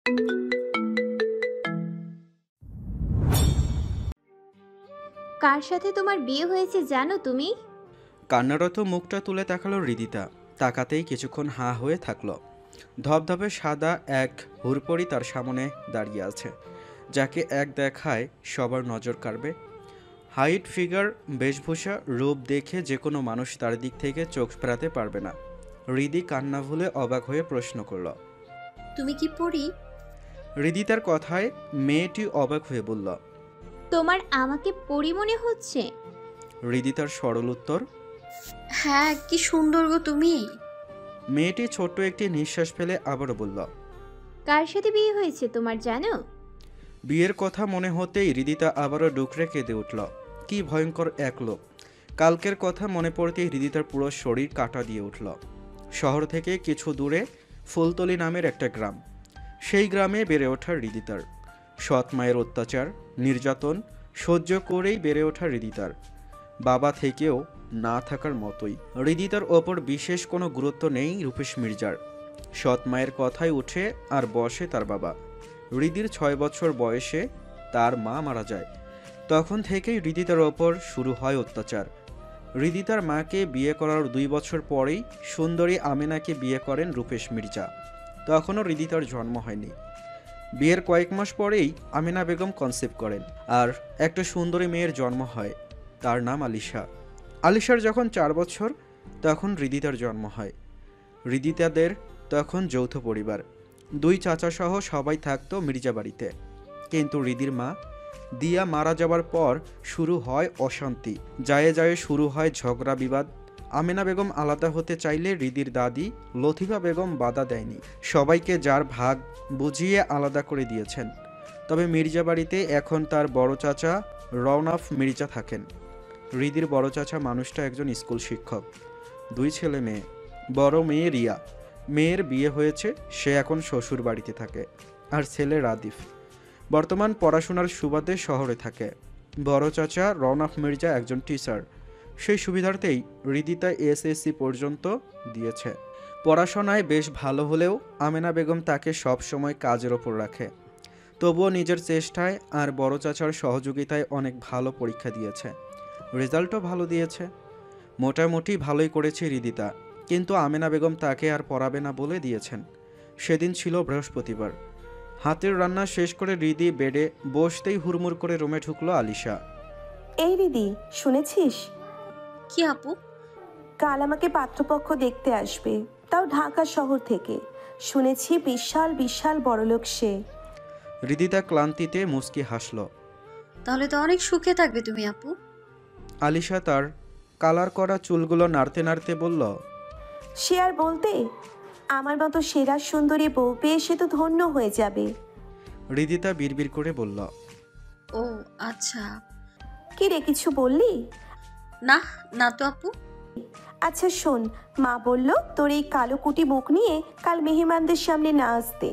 কার সাথে তোমার বিয়ে হয়েছে জানো তুমি? কান্নারত মুখটা তুলে তাকালো হৃদিতা। তাকাতেই কিছুক্ষণ হাঁ হয়ে থাকলো। ধবধবে সাদা এক হুড়পড়ি তার সামনে দাঁড়িয়ে আছে, যাকে এক দেখায় সবার নজর কাড়বে। হাইট, ফিগার, বেশভূষা, রূপ দেখে যে কোনো মানুষ তার দিক থেকে চোখ ফেরাতে পারবে না। হৃদি কান্না ভুলে অবাক হয়ে প্রশ্ন করল। তুমি কি পড়ি? হৃদিতার কথায় মেয়েটি অবাক হয়ে বলল। তোমার আমাকে পরি মনে হচ্ছে? হৃদিতার সরল উত্তর। হ্যাঁ, কি সুন্দর গো তুমি। মেয়েটি ছোট্ট একটি নিঃশ্বাস ফেলে আবারও বলল। কার সাথে বিয়ে হয়েছে তোমার জানো? বিয়ের কথা মনে হতেই হৃদিতা আবারও ডুকরে কেঁদে উঠল। কি ভয়ঙ্কর এক লোক! কালকের কথা মনে পড়তেই হৃদিতার পুরো শরীর কাঁটা দিয়ে উঠল। শহর থেকে কিছু দূরে ফুলতলি নামের একটা গ্রাম। সেই গ্রামে বেড়ে ওঠা হৃদিতার। সৎ মায়ের অত্যাচার, নির্যাতন সহ্য করেই বেড়ে ওঠা হৃদিতার। বাবা থেকেও না থাকার মতোই হৃদিতার ওপর বিশেষ কোনো গুরুত্ব নেই রূপেশ মির্জার। সৎ মায়ের কথাই উঠে আর বসে তার বাবা। হৃদির 6 বছর বয়সে তার মা মারা যায়। তখন থেকেই হৃদিতার ওপর শুরু হয় অত্যাচার। হৃদিতার মাকে বিয়ে করার 2 বছর পরেই সুন্দরী আমেনাকে বিয়ে করেন রূপেশ মির্জা। তখনও হৃদিতার জন্ম হয়নি। বিয়ের কয়েক মাস পরেই আমেনা বেগম কনসেপ্ট করেন, আর একটা সুন্দরী মেয়ের জন্ম হয়। তার নাম আলিশা। আলিশার যখন 4 বছর, তখন হৃদিতার জন্ম হয়। হৃদিতাদের তখন যৌথ পরিবার। 2 চাচা সহ সবাই থাকতো মির্জা বাড়িতে। কিন্তু হৃদির মা দিয়া মারা যাওয়ার পর শুরু হয় অশান্তি। জায়ে জায়ে শুরু হয় ঝগড়া বিবাদ। আমেনা বেগম আলাদা হতে চাইলে হৃদির দাদি লতিফা বেগম বাধা দেয়নি। সবাইকে যার ভাগ বুঝিয়ে আলাদা করে দিয়েছেন। তবে মির্জা বাড়িতে এখন তার বড় চাচা রওনাফ মির্জা থাকেন। হৃদির বড় চাচা মানুষটা একজন স্কুল শিক্ষক। 2 ছেলে মেয়ে। বড় মেয়ে রিয়া, মেয়ের বিয়ে হয়েছে, সে এখন শ্বশুর বাড়িতে থাকে। আর ছেলে রাদিফ বর্তমান পড়াশোনার সুবাদে শহরে থাকে। বড় চাচা রওনাফ মির্জা একজন টিচার। সেই সুবিধার্থেই হৃদিতা এসএসসি পর্যন্ত দিয়েছে। পড়াশোনায় বেশ ভালো হলেও আমেনা বেগম তাকে সব সময় কাজের ওপর রাখে। তবুও নিজের চেষ্টায় আর বড় চাচার সহযোগিতায় অনেক ভালো পরীক্ষা দিয়েছে। রেজাল্টও ভালো দিয়েছে। মোটামুটি ভালোই করেছে হৃদিতা, কিন্তু আমেনা বেগম তাকে আর পড়াবে না বলে দিয়েছেন। সেদিন ছিল বৃহস্পতিবার। হাতের রান্না শেষ করে হৃদি বেডে বসতেই হুড়মুড় করে রুমে ঢুকলো আলিশা। এই দিদি, শুনেছিস? কি আপু? কাল আমাকে পাত্রপক্ষ দেখতে আসবে, তাও ঢাকা শহর থেকে। শুনেছি বিশাল বিশাল বড়লোক সে। হৃদিতা ক্লান্তিতে মুচকি হাসল। তাহলে তো অনেক সুখে থাকবে তুমি আপু। আলিশা তার কালার করা চুলগুলো নাড়তে নাড়তে বলল। সে আর বলতে, আমার মতো সেরা সুন্দরী বউ পেয়ে সে তো ধন্য হয়ে যাবে। হৃদিতা বিড়বিড় করে বলল। ও আচ্ছা। কি রে, কিছু বললি? না না তো আপু। আচ্ছা শোন, মা বলল তোর এই কালো কুটি মুখ নিয়ে কাল মেহমানদের সামনে না আসতে।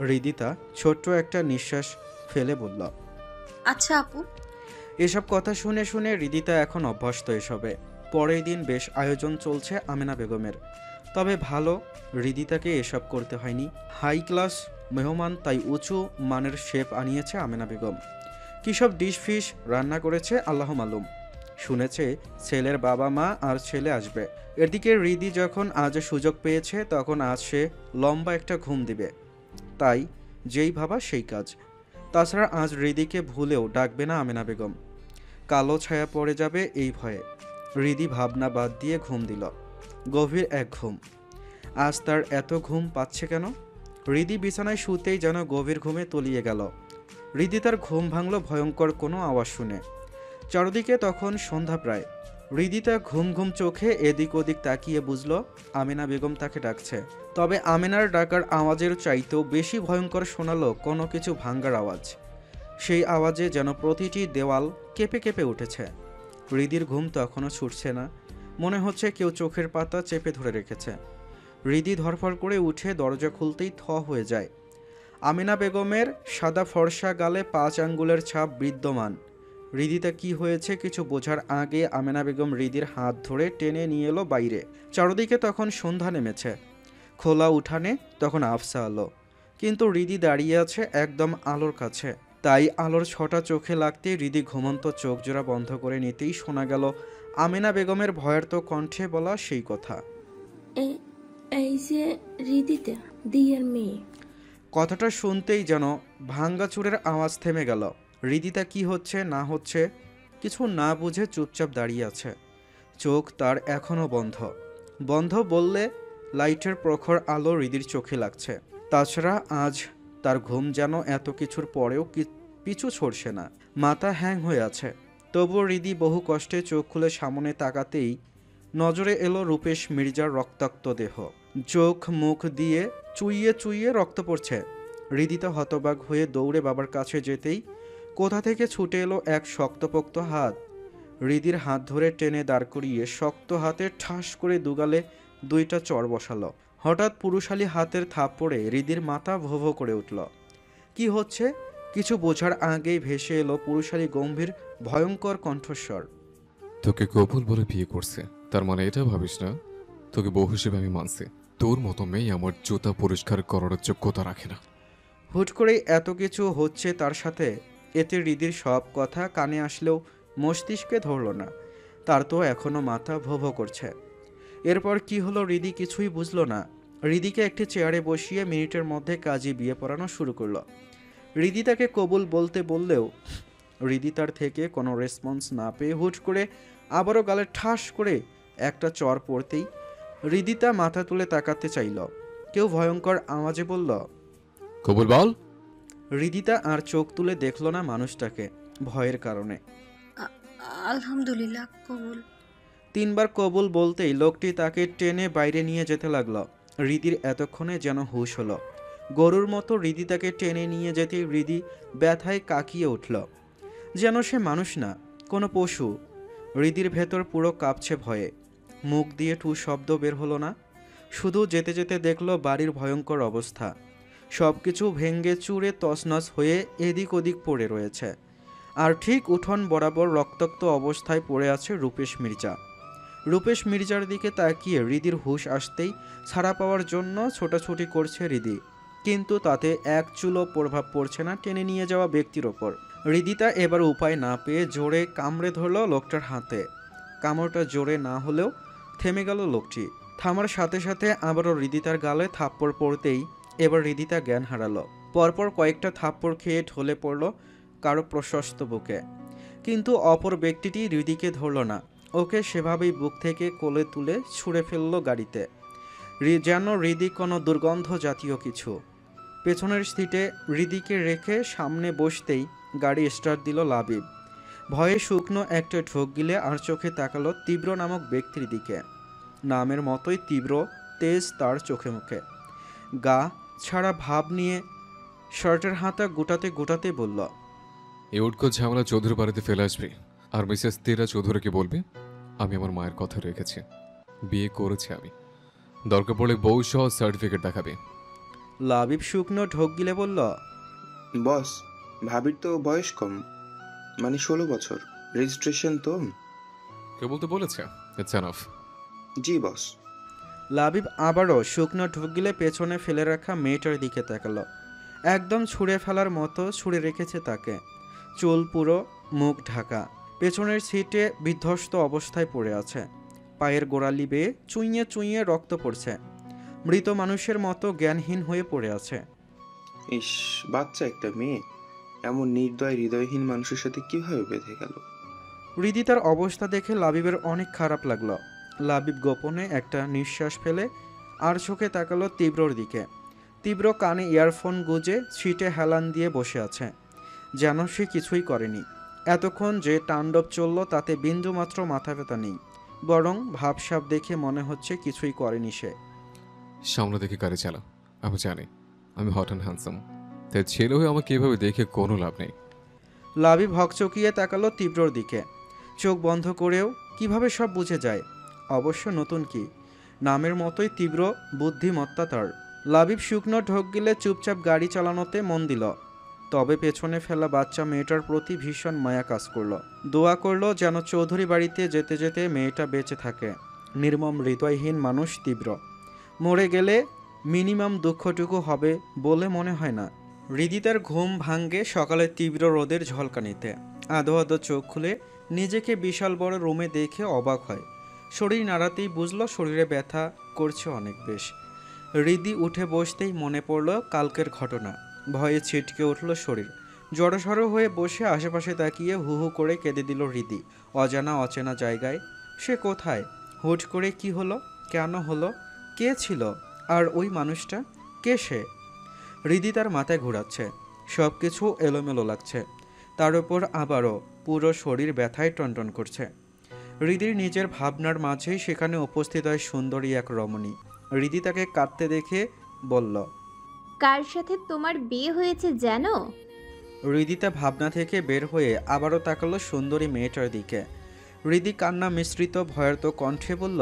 হৃদিতা ছোট্ট একটা নিঃশ্বাস ফেলে বলল। আচ্ছা আপু। এসব কথা শুনে শুনে হৃদিতা এখন অভ্যস্ত এসবে। পরের দিন বেশ আয়োজন চলছে আমেনা বেগমের। তবে ভালো, হৃদিতাকে এসব করতে হয়নি। হাই ক্লাস মেহমান, তাই উঁচু মানের শেফ আনিয়েছে আমেনা বেগম। কী সব ডিশ ফিশ রান্না করেছে আল্লাহ মালুম। শুনেছে ছেলের বাবা মা আর ছেলে আসবে। এদিকে হৃদি যখন আজ সুযোগ পেয়েছে, তখন আজ সে লম্বা একটা ঘুম দিবে। তাই যেই ভাবা সেই কাজ। তাছাড়া আজ হৃদিকে ভুলেও ডাকবে না আমেনা বেগম। কালো ছায়া পড়ে যাবে এই ভয়ে। হৃদি ভাবনা বাদ দিয়ে ঘুম দিল। গভীর এক ঘুম। আজ তার এত ঘুম পাচ্ছে কেন? হৃদি বিছানায় শুতেই যেন গভীর ঘুমে তলিয়ে গেল। হৃদি তার ঘুম ভাঙল ভয়ঙ্কর কোনো আওয়াজ শুনে। চারদিকে তখন সন্ধ্যা প্রায়। হৃদিতা ঘুম ঘুম চোখে এদিক ওদিক তাকিয়ে বুঝল আমেনা বেগম তাকে ডাকছে। তবে আমেনার ডাকার আওয়াজের চাইতেও বেশি ভয়ঙ্কর শোনালো কোনো কিছু ভাঙ্গার আওয়াজ। সেই আওয়াজে যেন প্রতিটি দেওয়াল কেঁপে কেঁপে উঠেছে। হৃদির ঘুম তখনও ছুটছে না। মনে হচ্ছে কেউ চোখের পাতা চেপে ধরে রেখেছে। হৃদি ধরফর করে উঠে দরজা খুলতেই থ হয়ে যায়। আমেনা বেগমের সাদা ফর্সা গালে 5 আঙ্গুলের ছাপ বিদ্যমান। হৃদিতা কি হয়েছে কিছু বোঝার আগে আমেনা বেগম হৃদির হাত ধরে টেনে নিয়ে এলো বাইরে। চারদিকে তখন সন্ধ্যা নেমেছে। খোলা উঠানে তখন আফসা আলো। কিন্তু হৃদি দাঁড়িয়ে আছে একদম আলোর কাছে। তাই আলোর ছটা চোখে লাগতেই হৃদি ঘুমন্ত চোখ জোড়া বন্ধ করে নিতেই শোনা গেল আমেনা বেগমের ভয়ার্ত কণ্ঠে বলা সেই কথা। এই যে হৃদিতা দিয়ার মেয়ে। কথাটা শুনতেই যেন ভাঙ্গাচুরের আওয়াজ থেমে গেল। হৃদিতা কি হচ্ছে না হচ্ছে কিছু না বুঝে চুপচাপ দাঁড়িয়ে আছে। চোখ তার এখনও বন্ধ। বন্ধ বললে লাইটের প্রখর আলো হৃদির চোখে লাগছে। তাছাড়া আজ তার ঘুম যেন এত কিছুর পরেও পিছু ছড়ছে না। মাথা হ্যাং হয়ে আছে। তবুও হৃদি বহু কষ্টে চোখ খুলে সামনে তাকাতেই নজরে এলো রূপেশ মির্জার রক্তাক্ত দেহ। চোখ মুখ দিয়ে চুইয়ে চুইয়ে রক্ত পড়ছে। হৃদিতা হতবাক হয়ে দৌড়ে বাবার কাছে যেতেই কোথা থেকে ছুটে এলো এক শক্তপোক্ত হাত। হৃদির হাত ধরে টেনে দাঁড় করিয়ে শক্ত হাতে ঠাস করে দুগালে দুইটা চড় বসালো। হঠাৎ পুরুষালী হাতের থাপ্পড়ে হৃদির মাথা ভো ভো করে উঠল। কি হচ্ছে কিছু বোঝার আগেই ভেসে এলো পুরুষালী গম্ভীর ভয়ঙ্কর কণ্ঠস্বর। তোকে কবুল বলে বিয়ে করছে, তার মানে এটা ভাবিস না তোকে বউ হিসেবে আমি মানছি। তোর মতো মেয়ে আমার জুতা পরিষ্কার করার যোগ্যতা রাখে না। হুট করেই এত কিছু হচ্ছে তার সাথে। এতে হৃদির সব কথা কানে আসলেও মস্তিষ্কে ধরল না। তার তো এখনও মাথা ভো ভো করছে। এরপর কি হলো হৃদি কিছুই বুঝল না। হৃদিকে একটি চেয়ারে বসিয়ে মিনিটের মধ্যে কাজী বিয়ে পড়ানো শুরু করলো। হৃদি তাকে কবুল বলতে বললেও হৃদি তার থেকে কোনো রেসপন্স না পেয়ে হুট করে আবারও গালে ঠাস করে একটা চর পড়তেই হৃদিতা মাথা তুলে তাকাতে চাইল। কেউ ভয়ঙ্কর আওয়াজে বলল, কবুল বল। হৃদিতা আর চোখ তুলে দেখল না মানুষটাকে ভয়ের কারণে। আলহামদুলিল্লাহ, কবুল। 3 বার কবুল বলতেই লোকটি তাকে টেনে বাইরে নিয়ে যেতে লাগলো। হৃদির এতক্ষণে যেন হুঁশ হলো। গরুর মতো হৃদি তাকে টেনে নিয়ে যেতেই হৃদি ব্যথায় কাকিয়ে উঠল। যেন সে মানুষ না, কোনো পশু। হৃদির ভেতর পুরো কাঁপছে ভয়ে। মুখ দিয়ে টু শব্দ বের হলো না। শুধু যেতে যেতে দেখলো বাড়ির ভয়ঙ্কর অবস্থা। সব কিছু ভেঙ্গে চুরে তছনছ হয়ে এদিক ওদিক পড়ে রয়েছে। আর ঠিক উঠোন বরাবর রক্তাক্ত অবস্থায় পড়ে আছে রূপেশ মির্জা। রূপেশ মির্জার দিকে তাকিয়ে হৃদির হুঁশ আসতেই ছাড়া পাওয়ার জন্য ছোটাছুটি করছে হৃদি। কিন্তু তাতে এক চুলও প্রভাব পড়ছে না টেনে নিয়ে যাওয়া ব্যক্তির ওপর। হৃদিতা এবার উপায় না পেয়ে জোরে কামড়ে ধরল লোকটার হাতে। কামড়টা জোরে না হলেও থেমে গেল লোকটি। থামার সাথে সাথে আবারও হৃদিতার গালে থাপ্পড় পড়তেই এবার হৃদিতা জ্ঞান হারালো। পরপর কয়েকটা থাপ্পড় খেয়ে ঢলে পড়ল কারো প্রশস্ত বুকে। কিন্তু অপর ব্যক্তিটি হৃদিকে ধরল না। ওকে সেভাবেই বুক থেকে কোলে তুলে ছুঁড়ে ফেলল গাড়িতে। যেন হৃদি কোনো দুর্গন্ধ জাতীয় কিছু। পেছনের সিটে হৃদিকে রেখে সামনে বসতেই গাড়ি স্টার্ট দিল লাবিব। ভয়ে শুকনো একটা ঢোক গিলে আর চোখে তাকালো তীব্র নামক ব্যক্তির দিকে। নামের মতোই তীব্র তেজ তার চোখে মুখে। গা ছাড়া ভাব নিয়ে শার্টের হাতা গোটাতে গোটাতে বলল, এই উটকো ঝামেলা চৌধুরী বাড়িতে ফেলে আসবি। আর মিসেস তেরা চৌধুরীকে বলবি আমি আমার মায়ের কথা রেখেছি, বিয়ে করেছি আমি। দরকার পড়লে বউ সহ সার্টিফিকেট দেখাবে। লাবিব শুকনো ঢোক গিলে বলল, বস, ভাবির তো বয়স কম, মানে 16 বছর। রেজিস্ট্রেশন তো। কে বলতে বলেছে? It's enough. জি বস। লাবিব আবারও শুকনো ঢোক গিলে পেছনে ফেলে রাখা মেয়েটার দিকে তাকালো। একদম ছুঁড়ে ফেলার মতো ছুঁড়ে রেখেছে তাকে। চুল পুরো, মুখ ঢাকা। পেছনের সিটে বিধ্বস্ত অবস্থায় পড়ে আছে। পায়ের গোড়ালি বেয়ে চুইয়ে চুইয়ে রক্ত পড়ছে। মৃত মানুষের মতো জ্ঞানহীন হয়ে পড়ে আছে। ইস, বাচ্চা একটা মেয়ে এমন নির্দয় হৃদয়হীন মানুষের সাথে কিভাবে বেঁধে গেল? হৃদিতার অবস্থা দেখে লাবিবের অনেক খারাপ লাগলো। লাবিব গোপনে একটা নিঃশ্বাস ফেলে আর চোখে তাকালো তীব্রর দিকে। তীব্র কানে ইয়ারফোন গুজে সিটে হেলান দিয়ে বসে আছে, যেন সে কিছুই করেনি। এতক্ষণ যে তাণ্ডব চলল তাতে বিন্দুমাত্র মাথা ব্যথা নেই, বরং ভাবসাব দেখে মনে হচ্ছে কিছুই করেনি সে। সামনে দেখে গাড়ি চালা। আমি জানি আমি হট অ্যান্ড হ্যান্ডসাম, তাই ছেলে হয়ে আমাকে এভাবে দেখে কোনো লাভ নেই। লাবিব হকচকিয়ে তাকালো তীব্রর দিকে। চোখ বন্ধ করেও কিভাবে সব বুঝে যায়। অবশ্য নতুন কি, নামের মতোই তীব্র বুদ্ধিমত্তা তার। লাবিব শুকনো ঢোক গিলে চুপচাপ গাড়ি চালানোতে মন দিল। তবে পেছনে ফেলা বাচ্চা মেয়েটার প্রতি ভীষণ মায়া কাজ করলো। দোয়া করলো যেন চৌধুরী বাড়িতে যেতে যেতে মেয়েটা বেঁচে থাকে। নির্মম হৃদয়হীন মানুষ তীব্র। মরে গেলে মিনিমাম দুঃখটুকু হবে বলে মনে হয় না। হৃদিতার ঘুম ভাঙ্গে সকালে তীব্র রোদের ঝলকানিতে। আধো আধো চোখ খুলে নিজেকে বিশাল বড় রুমে দেখে অবাক হয়। শরীর নাড়াতেই বুঝলো শরীরে ব্যথা করছে অনেক বেশ। হৃদি উঠে বসতেই মনে পড়ল কালকের ঘটনা। ভয়ে ছিটকে উঠল শরীর। জড়সড় হয়ে বসে আশেপাশে তাকিয়ে হু হু করে কেঁদে দিল হৃদি। অজানা অচেনা জায়গায় সে কোথায়? হুট করে কি হলো? কেন হলো? কে ছিল? আর ওই মানুষটা কে? সে হৃদি তার মাথায় ঘোরাচ্ছে। সব কিছু এলোমেলো লাগছে। তার উপর আবারও পুরো শরীর ব্যথায় টনটন করছে। হৃদির নিজের ভাবনার মাঝেই সেখানে উপস্থিত হয় সুন্দরী এক রমণী। হৃদি তাকে কাঁদতে দেখে বলল, কার সাথে তোমার বিয়ে হয়েছে জানো? হৃদিতা ভাবনা থেকে বের হয়ে আবারও তাকালো সুন্দরী মেয়েটার দিকে। হৃদি কান্না মিশ্রিত ভয়ার্ত কণ্ঠে বলল,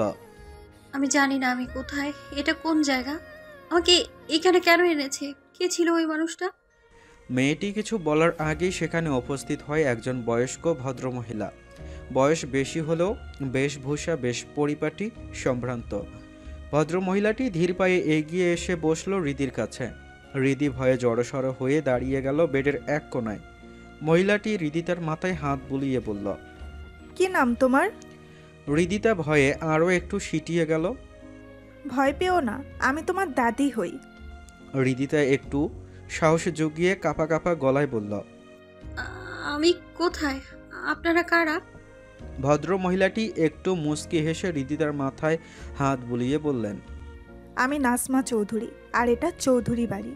আমি জানি না আমি কোথায়, এটা কোন জায়গা, আমাকে এখানে কেন এনেছে, কে ছিল ওই মানুষটা? মেয়েটি কিছু বলার আগেই সেখানে উপস্থিত হয় একজন বয়স্ক ভদ্রমহিলা। বয়স বেশি হলেও বেশভূষা বেশ পরিপাটি সম্ভ্রান্ত। ভদ্রমহিলাটি ধীর পায়ে এগিয়ে এসে বসল হৃদির কাছে। হৃদি ভয়ে জড়সড় হয়ে দাঁড়িয়ে গেল বেডের এক কোণায়। মহিলাটি হৃদিতার মাথায় হাত বুলিয়ে বলল, কি নাম তোমার? হৃদিতা ভয়ে আরও একটু সিটিয়ে গেল। ভয় পেও না, আমি তোমার দাদি হই। হৃদিতা একটু সাহস জুগিয়ে কাঁপা কাঁপা গলায় বলল, আমি কোথায়, আপনারা কারা? ভদ্র মহিলাটি একটু মুচকি হেসে হৃদিতার মাথায় হাত বুলিয়ে বললেন, আমি নাজমা চৌধুরী, আর এটা চৌধুরী বাড়ি।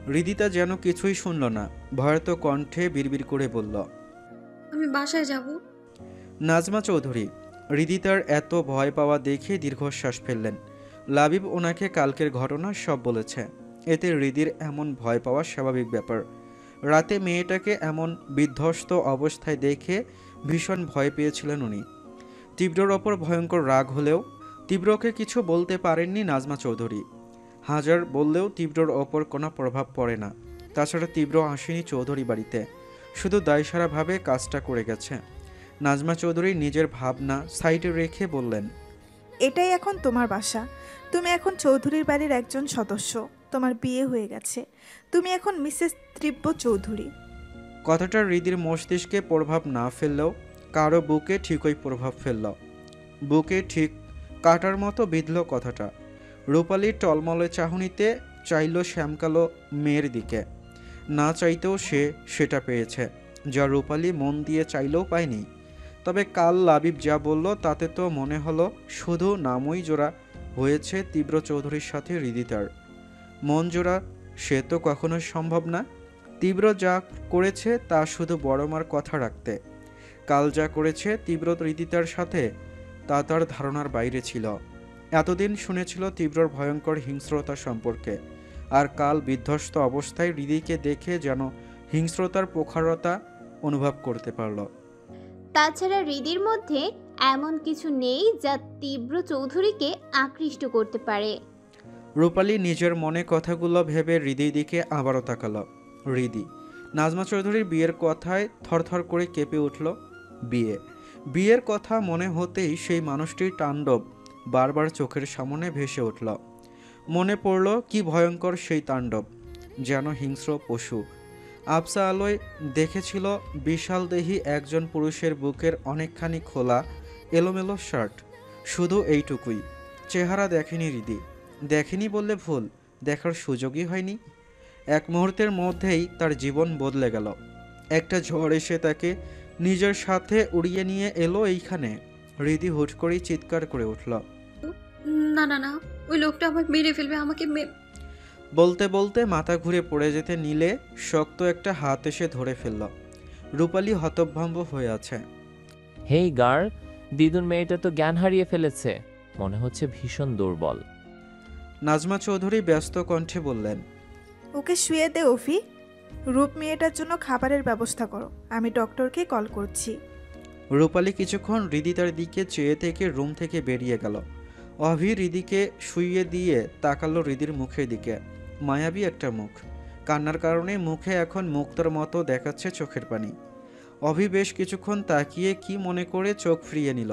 হৃদিতা যেন কিছুই শুনল না, ভয়ার্ত কণ্ঠে বিড়বিড় করে বলল, আমি বাসায় যাব। নাজমা চৌধুরী। হৃদিতার এত ভয় পাওয়া দেখে দীর্ঘশ্বাস ফেললেন। লাবিব ওনাকে কালকের ঘটনা সব বলেছে। এতে হৃদির এমন ভয় পাওয়া স্বাভাবিক ব্যাপার। রাতে মেয়েটাকে এমন বিধ্বস্ত অবস্থায় দেখে ভীষণ ভয় পেয়েছিলেন উনি। তীব্রর ওপর ভয়ঙ্কর রাগ হলেও তীব্রকে কিছু বলতে পারেননি নাজমা চৌধুরী। হাজার বললেও তীব্রর ওপর কোনো প্রভাব পড়ে না। তাছাড়া তীব্র আসেনি চৌধুরী বাড়িতে, শুধু দায়সারাভাবে কাজটা করে গেছে। নাজমা চৌধুরী নিজের ভাবনা সাইডে রেখে বললেন, এটাই এখন তোমার বাসা। তুমি এখন চৌধুরীর বাড়ির একজন সদস্য। তোমার বিয়ে হয়ে গেছে, তুমি এখন মিসেস তীব্র চৌধুরী। কথাটা হৃদির মস্তিষ্কে প্রভাব না ফেললেও কারো বুকে ঠিকই প্রভাব ফেলল। বুকে ঠিক কাটার মতো বিঁধল কথাটা। রূপালীর টলমলে চাহনিতে চাইল শ্যামকালো মেয়ের দিকে। না চাইতেও সে সেটা পেয়েছে, যা রূপালী মন দিয়ে চাইলেও পায়নি। তবে কাল লাবিব যা বলল তাতে তো মনে হলো শুধু নামই জোড়া হয়েছে তীব্র চৌধুরীর সাথে হৃদিতার। মন জোড়া সে তো কখনো সম্ভব না। তীব্র যা করেছে তা শুধু বড় মার কথা রাখতে। কাল যা করেছে তীব্র হৃদিতার সাথে তা তার ধারণার বাইরে ছিল। এতদিন শুনেছিল তীব্রর ভয়ঙ্কর হিংস্রতা সম্পর্কে, আর কাল বিধ্বস্ত অবস্থায় হৃদিকে দেখে যেন হিংস্রতার প্রখরতা অনুভব করতে পারল। তাছাড়া হৃদির মধ্যে এমন কিছু নেই যা তীব্র চৌধুরীকে আকৃষ্ট করতে পারে। রূপালী নিজের মনে কথাগুলো ভেবে হৃদির দিকে আবারও তাকালো। হৃদি নাজমা চৌধুরীর বিয়ের কথায় থরথর করে কেঁপে উঠল। বিয়ের কথা মনে হতেই সেই মানুষটির তাণ্ডব বারবার চোখের সামনে ভেসে উঠল। মনে পড়ল কি ভয়ঙ্কর সেই তাণ্ডব, যেন হিংস্র পশু। আবসা আলোয় দেখেছিল বিশাল দেহী একজন পুরুষের বুকের অনেকখানি খোলা এলোমেলো শার্ট, শুধু এইটুকুই। চেহারা দেখেনি হৃদি। দেখেনি বললে ভুল, দেখার সুযোগই হয়নি। এক মুহূর্তের মধ্যেই তার জীবন বদলে গেল। একটা ঝড় এসে তাকে নিজের সাথে উড়িয়ে নিয়ে এলো এইখানে। হৃদি হুট করেই চিৎকার করে উঠল, না না না, ওই লোকটা আমাকে মেরে ফেলবে, আমাকে বলতে বলতে মাথা ঘুরে পড়ে যেতে নিলে শক্ত একটা হাত এসে ধরে ফেলল। রূপালী হতভম্ব হয়ে আছে। হেই গার্ল, দিদুন মেয়েটা তো জ্ঞান হারিয়ে ফেলেছে, মনে হচ্ছে ভীষণ দুর্বল। নাজমা চৌধুরী ব্যস্ত কণ্ঠে বললেন, ওকে শুয়ে দে অফি। রূপ মেয়েটার জন্য খাবারের ব্যবস্থা করো, আমি ডক্টরকে কল করছি। রূপালী কিছুক্ষণ হৃদিতার দিকে চেয়ে থেকে রুম থেকে বেরিয়ে গেল। অভি হৃদিকে শুইয়ে দিয়ে তাকালো হৃদির মুখের দিকে। মায়াবী একটা মুখ, কান্নার কারণে মুখে এখন মুক্তর মতো দেখাচ্ছে চোখের পানি। অভি বেশ কিছুক্ষণ তাকিয়ে কি মনে করে চোখ ফিরিয়ে নিল।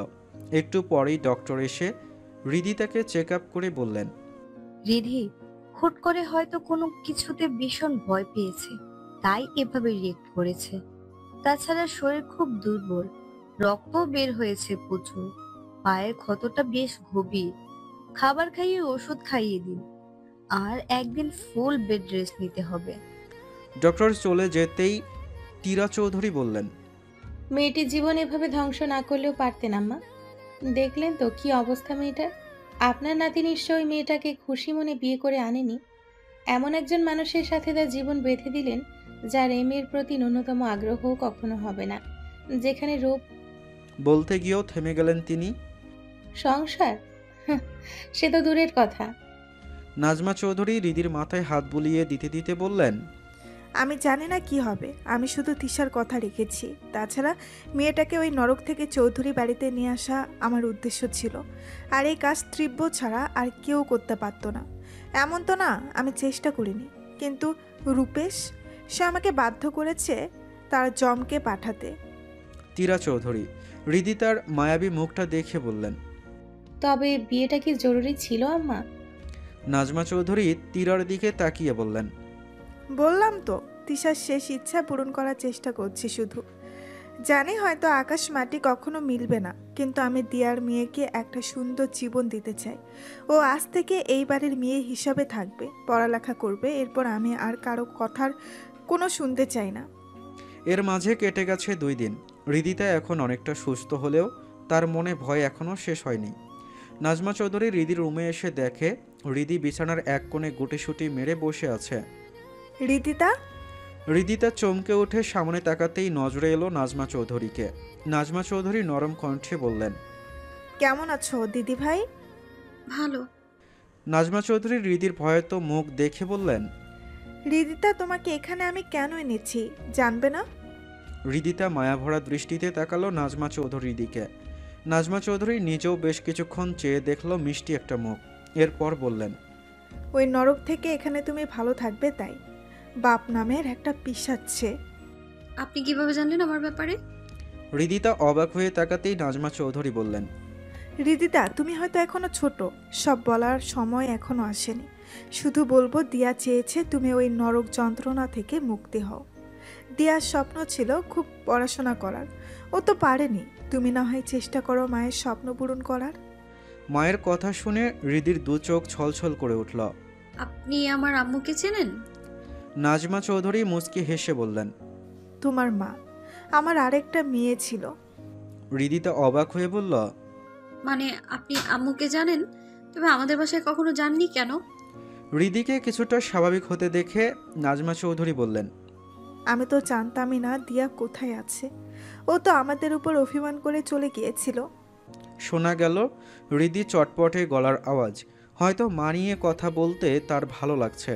একটু পরেই ডক্টর এসে হৃদিতাকে চেক আপ করে বললেন, রিধি, হুট করে হয়তো কোনো কিছুতে ভীষণ ভয় পেয়েছে, তাই এভাবে রিয়েক্ট করেছে। তাছাড়া শরীর খুব দুর্বল, রক্ত বের হয়েছে প্রচুর, পায়ের ক্ষতটা বেশ গভীর। খাবার খাইয়ে ওষুধ খাইয়ে দিন, আর একদিন ফুল বেড রেস্ট নিতে হবে। ডক্টর চলে যেতেই তীরা চৌধুরী বললেন, মেয়েটির জীবন এভাবে ধ্বংস না করলেও পারতেন আম্মা। দেখলেন তো কি অবস্থা মেয়েটার। আপনার নাতি নিশ্চয়ই মেয়েটাকে খুশি মনে বিয়ে করে আনেনি। এমন একজন মানুষের সাথে তার জীবন বেঁধে দিলেন যার এই মেয়ের প্রতি ন্যূনতম আগ্রহ কখনো হবে না, যেখানে রূপ। বলতে গিয়েও থেমে গেলেন তিনি। সংসার সে তো দূরের কথা। নাজমা চৌধুরী হৃদির মাথায় হাত বুলিয়ে দিতে দিতে বললেন, আমি জানি না কি হবে, আমি শুধু তিশার কথা রেখেছি। তাছাড়া মেয়েটাকে ওই নরক থেকে চৌধুরী বাড়িতে নিয়ে আসা আমার উদ্দেশ্য ছিল, আর এই কাজ তীব্র ছাড়া আর কেউ করতে পারতো না। এমন তো না আমি চেষ্টা করিনি, কিন্তু রূপেশ সে আমাকে বাধ্য করেছে তার জমকে পাঠাতে। তীরা চৌধুরী হৃদি তার মায়াবী মুখটা দেখে বললেন, তবে বিয়েটা কি জরুরি ছিল আম্মা? নাজমা চৌধুরী তীরার দিকে তাকিয়ে বললেন, বললাম তো তিশার শেষ ইচ্ছা পূরণ করার চেষ্টা করছি শুধু। জানি হয়তো আকাশ মাটি কখনো মিলবে না, কিন্তু আমি দিয়ার মেয়েকে একটা সুন্দর জীবন দিতে চাই। ও আজ থেকে এই বাড়ির মেয়ে হিসাবে থাকবে, পড়ালেখা করবে, এরপর আমি আর কারো কথার কোনো শুনতে চাই না। এর মাঝে কেটে গেছে 2 দিন। হৃদিতা এখন অনেকটা সুস্থ হলেও তার মনে ভয় এখনও শেষ হয়নি। নাজমা চৌধুরী হৃদির রুমে এসে দেখে হৃদি বিছানার এক কোণে গুটিসুটি মেরে বসে আছে। রীতিতা হৃদিতা চমকে উঠে সামনে তাকাতেই নজরে এলো নাজমা চৌধুরীকে। নাজমা চৌধুরী নরম কণ্ঠে বললেন, কেমন আছো দিদি ভাই? ভালো। নাজমা চৌধুরী হৃদির ভয়ত মুখ দেখে বললেন, রীতিতা তোমাকে এখানে আমি কেন এনেছি জানবে না? হৃদিতা মায়াভরা দৃষ্টিতে তাকালো নাজমা চৌধুরীর দিকে। নাজমা চৌধুরী নিজেও বেশ কিছুক্ষণ চেয়ে দেখলো মিষ্টি একটা মুখ, এরপর বললেন, ওই নরক থেকে এখানে তুমি ভালো থাকবে তাই। বাপ নামের একটা পিশাচ্ছে। আপনি কিভাবে জানলেন আমার ব্যাপারে? হৃদিতা অবাক হয়ে তাকাতেই নাজমা চৌধুরী বললেন, রীতিতা তুমি হয়তো এখনো ছোট, সব বলার সময় এখনো আসেনি। শুধু বলবো দিয়া চেয়েছে তুমি ওই নরক যন্ত্রণা থেকে মুক্তি হও। দিয়ার স্বপ্ন ছিল খুব পড়াশোনা করার, ও তো পারেনি। তুমি না হয় চেষ্টা করো মায়ের স্বপ্ন পূরণ করার। মায়ের কথা শুনে হৃদির 2 চোখ ছলছল করে উঠল। আপনি আমার আম্মুকে চেনেন? নাজমা চৌধুরী মুচকি হেসে বললেন, তোমার মা আমার আরেকটা মেয়ে ছিল। হৃদিতা অবাক হয়ে বলল, মানে আপনি আম্মুকে জানেন, তবে আমাদের বাসায় কখনো যাননি কেন? হৃদিকে কিছুটা স্বাভাবিক হতে দেখে নাজমা চৌধুরী বললেন, আমি তো জানতামই না দিয়া কোথায় আছে। ও তো আমাদের উপর অভিমান করে চলে গিয়েছিল। শোনা গেল হৃদি চটপটে গলার আওয়াজ। হয়তো মানিয়ে কথা বলতে তার ভালো লাগছে,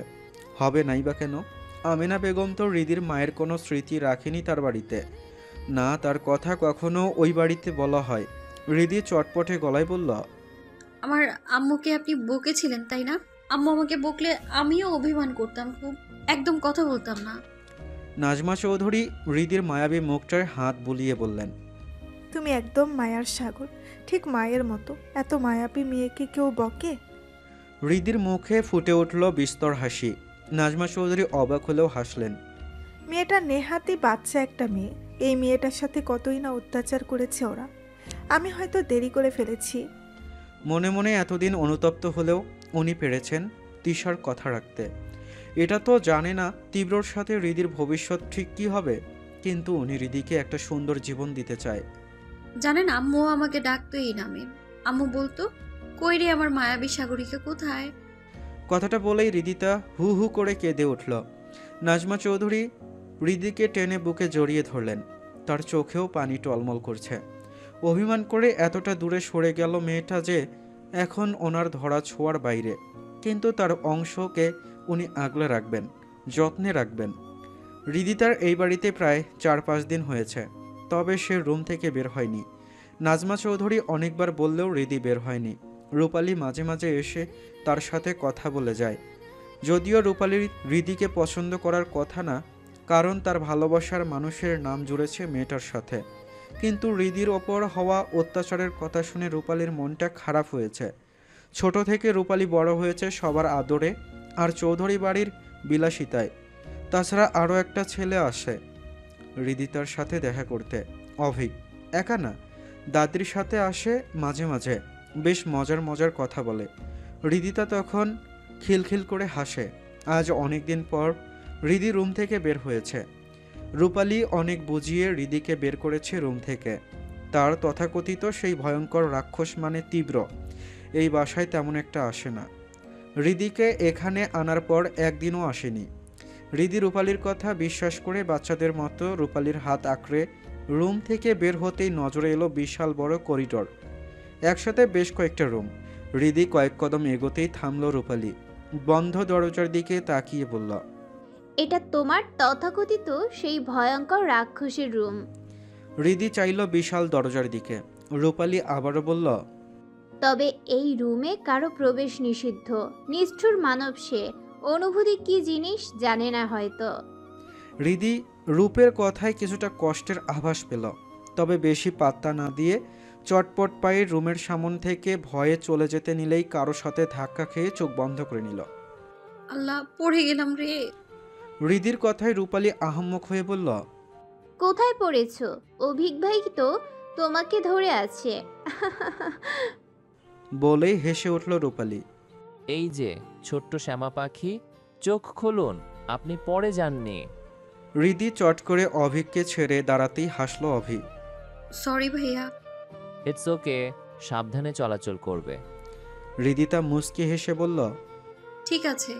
হবে নাই বা কেন। আমেনা বেগম তো হৃদির মায়ের কোনো স্মৃতি রাখেনি তার বাড়িতে, না তার কথা কখনো ওই বাড়িতে বলা হয়। হৃদি চটপটে গলায় বলল, আমার আম্মুকে আপনি বকেছিলেন তাই না? আম্মু আমাকে বকলে আমিও অভিমান করতাম খুব, একদম কথা বলতাম না। নাজমা চৌধুরী হৃদির মায়াবী মুখটায় হাত বুলিয়ে বললেন, তুমি একদম মায়ার সাগর, ঠিক মায়ের মতো। এত মায়াবী মেয়েকে কেউ বকে? হৃদির মুখে ফুটে উঠল বিস্তর হাসি। নাজমা চৌধুরী অবাক হলেও হাসলেন। মেয়েটা নেহাতি বাচ্চা একটা মেয়ে। এই মেয়েটার সাথে কতই না অত্যাচার করেছে ওরা। আমি হয়তো দেরি করে ফেলেছি। মনে মনে এতদিন অনুতপ্ত হলেও উনি পেরেছেন তিশার কথা রাখতে। এটা তো জানে না তীব্রর সাথে হৃদির ভবিষ্যৎ ঠিক কী হবে, কিন্তু উনি হৃদিকে একটা সুন্দর জীবন দিতে চায়। জানেন আম্মু আমাকে ডাকতো এই নামে। আম্মু বলতো, কই রে আমার মায়াবী সাগরিকা কোথায়? কথাটা বলেই হৃদিতা হু হু করে কেঁদে উঠল। নাজমা চৌধুরী হৃদিকে টেনে বুকে জড়িয়ে ধরলেন। তার চোখেও পানি টলমল করছে। অভিমান করে এতটা দূরে সরে গেল মেয়েটা যে এখন ওনার ধরা ছোঁয়ার বাইরে, কিন্তু তার অংশকে উনি আগলে রাখবেন, যত্নে রাখবেন। হৃদিতার এই বাড়িতে প্রায় 4-5 দিন হয়েছে, তবে সে রুম থেকে বের হয়নি। নাজমা চৌধুরী অনেকবার বললেও হৃদি বের হয়নি। রূপালী মাঝে মাঝে এসে তার সাথে কথা বলে যায়। যদিও রূপালীর হৃদিকে পছন্দ করার কথা না, কারণ তার ভালোবাসার মানুষের নাম জুড়েছে মেয়েটার সাথে। কিন্তু হৃদির ওপর হওয়া অত্যাচারের কথা শুনে রূপালীর মনটা খারাপ হয়েছে। ছোট থেকে রূপালী বড় হয়েছে সবার আদরে, আর চৌধুরী বাড়ির বিলাসিতায়। তাছাড়া আরও একটা ছেলে আসে হৃদিতার সাথে দেখা করতে, অভিক। একা না, দাদির সাথে আসে মাঝে মাঝে, বেশ মজার মজার কথা বলে। হৃদিতা তখন খিলখিল করে হাসে। আজ অনেক দিন পর হৃদি রুম থেকে বের হয়েছে। রূপালী অনেক বুঝিয়ে হৃদিকে বের করেছে রুম থেকে। তার তথাকথিত সেই ভয়ঙ্কর রাক্ষস মানে তীব্র এই বাসায় তেমন একটা আসে না। হৃদিকে এখানে আনার পর একদিনও আসেনি। হৃদি রূপালীর কথা বিশ্বাস করে বাচ্চাদের মতো রূপালীর হাত আঁকড়ে রুম থেকে বের হতেই নজরে এলো বিশাল বড় করিডোর, একসাথে বেশ কয়েকটা রুম। হৃদি কয়েক কদম এগোতেই থামল রূপালী। বন্ধ দরজার দিকে তাকিয়ে বলল, এটা তোমার তথাকথিত সেই ভয়ঙ্কর রাক্ষসের রুম। হৃদি চাইল বিশাল দরজার দিকে। রূপালী আবারও বলল, তবে এই রুমে কারো প্রবেশ নিষিদ্ধ। নিষ্ঠুর মানব সে, অনুভূতি কি জিনিস জানে না হয়তো। হৃদি রূপের কথায় কিছুটা কষ্টের আভাস পেল, তবে বেশি পাত্তা না দিয়ে চটপট পায়ে রুমের সামন থেকে ভয়ে চলে যেতে নিলেই কারো সাথে ধাক্কা খেয়ে চোখ বন্ধ করে নিল। আল্লাহ, পড়ে গেলাম রে। হৃদির কথায় রূপালী আহম্মক হয়ে বলল, কোথায় পড়েছো? অভিক ভাই তো তোমাকে ধরে আছে। বলেই হেসে উঠল রূপালী। এই যে ছোট্ট শ্যামা পাখি, চোখ খুলুন, আপনি পড়ে যাননি। হৃদি চট করে অভিককে ছেড়ে দাঁড়াতেই হাসল অভি। সরি ভাইয়া। ইটস ওকে, সাবধানে চলাচল করবে। হৃদিতা মুচকি হেসে বলল, ঠিক আছে।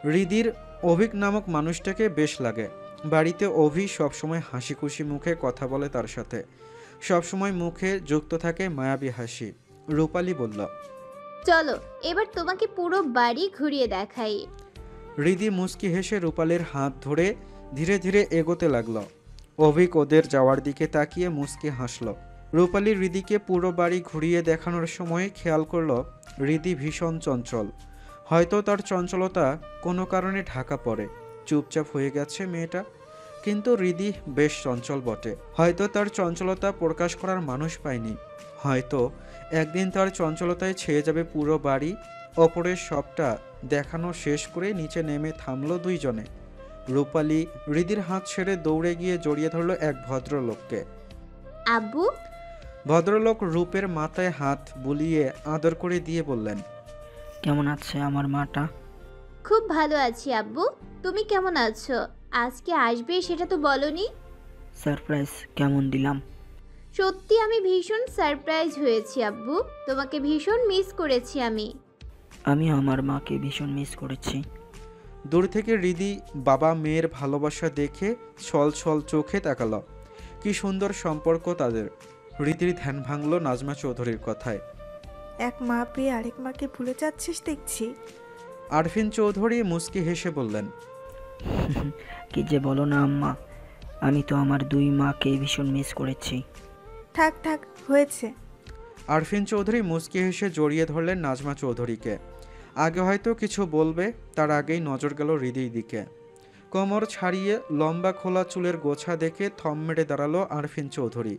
হৃদির অভিক নামক মানুষটাকে বেশ লাগে। বাড়িতে অভি সবসময় হাসি খুশি মুখে কথা বলে তার সাথে, সবসময় মুখে যুক্ত থাকে মায়াবী হাসি। রূপালী বলল, চলো এবার তোমাকে পুরো বাড়ি ঘুরিয়ে দেখাই। হৃদি মুচকি হেসে রূপালীর হাত ধরে ধীরে ধীরে এগোতে লাগলো। অভিক ওদের যাওয়ার দিকে তাকিয়ে মুচকি হাসল। রূপালী হৃদিকে পুরো বাড়ি ঘুরিয়ে দেখানোর সময় খেয়াল করলো হৃদি ভীষণ চঞ্চল। হয়তো তার চঞ্চলতা কোনো কারণে ঢাকা পড়ে, চুপচাপ হয়ে গেছে মেয়েটা। কিন্তু হৃদি বেশ চঞ্চল বটে। হয়তো তার চঞ্চলতা প্রকাশ করার মানুষ পায়নি। হয়তো একদিন তার চঞ্চলতায় ছেয়ে যাবে পুরো বাড়ি। অপরের সবটা দেখানো শেষ করে নিচে নেমে থামলো দুইজনে। রূপালী হৃদির হাত ছেড়ে দৌড়ে গিয়ে জড়িয়ে ধরলো এক ভদ্রলোককে। আব্বু? ভদ্রলোক রূপের মাথায় হাত বুলিয়ে আদর করে দিয়ে বললেন, কেমন আছে আমার মাটা? খুব ভালো আছি আব্বু, তুমি কেমন আছো? আজকে আসবে সেটা তো বলনি। সারপ্রাইজ কেমন দিলাম? সত্যি আমি ভীষণ সারপ্রাইজ হয়েছি আব্বু, তোমাকে ভীষণ মিস করেছি আমি। আমি আমার মাকে ভীষণ মিস করেছি। দূর থেকে হৃদি বাবা মেয়ের ভালোবাসা দেখে ছল ছল চোখে তাকালো। কি সুন্দর সম্পর্ক তাদের। হৃদির ধ্যান ভাঙল নাজমা চৌধুরীর কথায়। এক মা পেয়ে আরেক মাকে ভুলে যাচ্ছিস দেখছি। আরফিন চৌধুরী মুচকি হেসে বললেন, কি যে বলো না আম্মা, আমি তো আমার দুই মাকে ভীষণ মিস করেছি। থাক থাক হয়েছে। আরফিন চৌধুরী মুচকি হেসে জড়িয়ে ধরলেন নাজমা চৌধুরীকে। আগে হয়তো কিছু বলবে, তার আগেই নজর গেল হৃদির দিকে। কোমর ছাড়িয়ে লম্বা খোলা চুলের গোছা দেখে থম মেরে দাঁড়ালো আরফিন চৌধুরী।